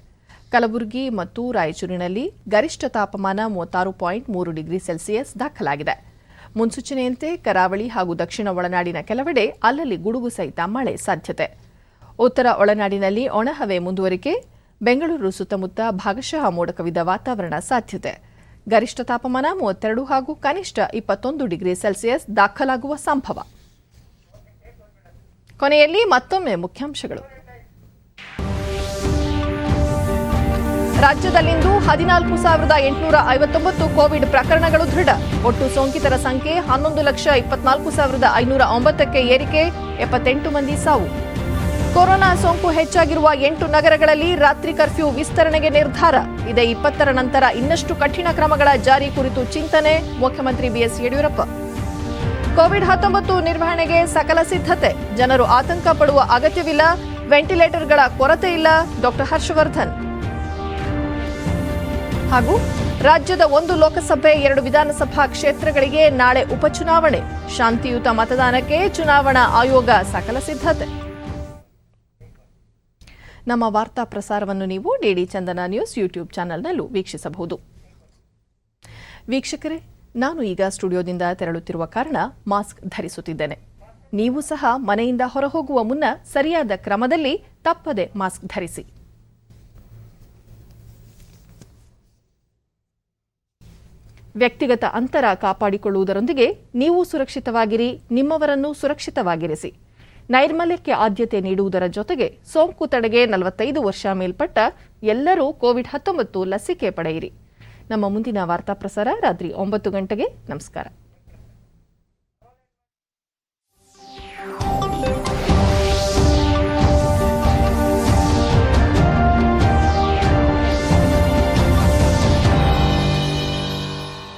ಕಲಬುರಗಿ ಮತ್ತು ರಾಯಚೂರಿನಲ್ಲಿ ಗರಿಷ್ಠ ತಾಪಮಾನ 36.3 ಡಿಗ್ರಿ ಸೆಲ್ಸಿಯಸ್ ದಾಖಲಾಗಿದೆ. ಮುನ್ಸೂಚನೆಯಂತೆ ಕರಾವಳಿ ಹಾಗೂ ದಕ್ಷಿಣ ಒಳನಾಡಿನ ಕೆಲವೆಡೆ ಅಲ್ಲಲ್ಲಿ ಗುಡುಗು ಸಹಿತ ಮಳೆ ಸಾಧ್ಯತೆ. ಉತ್ತರ ಒಳನಾಡಿನಲ್ಲಿ ಒಣಹವೆ ಮುಂದುವರಿಕೆ. ಬೆಂಗಳೂರು ಸುತ್ತಮುತ್ತ ಭಾಗಶಃ ಮೋಡ ಕವಿದ ವಾತಾವರಣ ಸಾಧ್ಯತೆ. ಗರಿಷ್ಠ ತಾಪಮಾನ 32 ಹಾಗೂ ಕನಿಷ್ಠ 21 ಡಿಗ್ರಿ ಸೆಲ್ಸಿಯಸ್ ದಾಖಲಾಗುವ ಸಂಭವ. ಕೊನೆಯಲ್ಲಿ ಮತ್ತೊಮ್ಮೆ ಮುಖ್ಯಾಂಶಗಳು. ರಾಜ್ಯದಲ್ಲಿಂದು 14,859 ಕೋವಿಡ್ ಪ್ರಕರಣಗಳು ದೃಢ. ಒಟ್ಟು ಸೋಂಕಿತರ ಸಂಖ್ಯೆ 11,24,509ಕ್ಕೆ ಏರಿಕೆ, 78 ಮಂದಿ ಸಾವು. ಕೊರೋನಾ ಸೋಂಕು ಹೆಚ್ಚಾಗಿರುವ 8 ನಗರಗಳಲ್ಲಿ ರಾತ್ರಿ ಕರ್ಫ್ಯೂ ವಿಸ್ತರಣೆಗೆ ನಿರ್ಧಾರ. ಇದೇ 20ರ ನಂತರ ಇನ್ನಷ್ಟು ಕಠಿಣ ಕ್ರಮಗಳ ಜಾರಿ ಕುರಿತು ಚಿಂತನೆ, ಮುಖ್ಯಮಂತ್ರಿ ಬಿಎಸ್ ಯಡಿಯೂರಪ್ಪ. ಕೋವಿಡ್-19 ನಿರ್ವಹಣೆಗೆ ಸಕಲ ಸಿದ್ಧತೆ, ಜನರು ಆತಂಕ ಪಡುವ ಅಗತ್ಯವಿಲ್ಲ, ವೆಂಟಿಲೇಟರ್ಗಳ ಕೊರತೆ ಇಲ್ಲ, ಡಾಕ್ಟರ್ ಹರ್ಷವರ್ಧನ್. ಹಾಗೂ ರಾಜ್ಯದ 1 ಲೋಕಸಭೆ 2 ವಿಧಾನಸಭಾ ಕ್ಷೇತ್ರಗಳಿಗೆ ನಾಳೆ ಉಪಚುನಾವಣೆ, ಶಾಂತಿಯುತ ಮತದಾನಕ್ಕೆ ಚುನಾವಣಾ ಆಯೋಗ ಸಕಲ ಸಿದ್ಧತೆ. ನಮ್ಮ ವಾರ್ತಾ ಪ್ರಸಾರವನ್ನು ನೀವು ಡಿಡಿ ಚಂದನ ನ್ಯೂಸ್ ಯೂಟ್ಯೂಬ್ ಚಾನೆಲ್ನಲ್ಲೂ ವೀಕ್ಷಿಸಬಹುದು. ವೀಕ್ಷಕರೇ, ನಾನು ಈಗ ಸ್ಟುಡಿಯೋದಿಂದ ತೆರಳುತ್ತಿರುವ ಕಾರಣ ಮಾಸ್ಕ್ ಧರಿಸುತ್ತಿದ್ದೇನೆ. ನೀವು ಸಹ ಮನೆಯಿಂದ ಹೊರಹೋಗುವ ಮುನ್ನ ಸರಿಯಾದ ಕ್ರಮದಲ್ಲಿ ತಪ್ಪದೆ ಮಾಸ್ಕ್ ಧರಿಸಿ. ವ್ಯಕ್ತಿಗತ ಅಂತರ ಕಾಪಾಡಿಕೊಳ್ಳುವುದರೊಂದಿಗೆ ನೀವು ಸುರಕ್ಷಿತವಾಗಿರಿ, ನಿಮ್ಮವರನ್ನು ಸುರಕ್ಷಿತವಾಗಿರಿಸಿ. ನೈರ್ಮಲ್ಯಕ್ಕೆ ಆದ್ಯತೆ ನೀಡುವುದರ ಜೊತೆಗೆ ಸೋಂಕು ತಡೆಗೆ 45 ವರ್ಷ ಮೇಲ್ಪಟ್ಟ ಎಲ್ಲರೂ ಕೋವಿಡ್-19 ಲಸಿಕೆ ಪಡೆಯಿರಿ. ನಮ್ಮ ಮುಂದಿನ ವಾರ್ತಾ ಪ್ರಸಾರ ರಾತ್ರಿ 9 ಗಂಟೆಗೆ. ನಮಸ್ಕಾರ.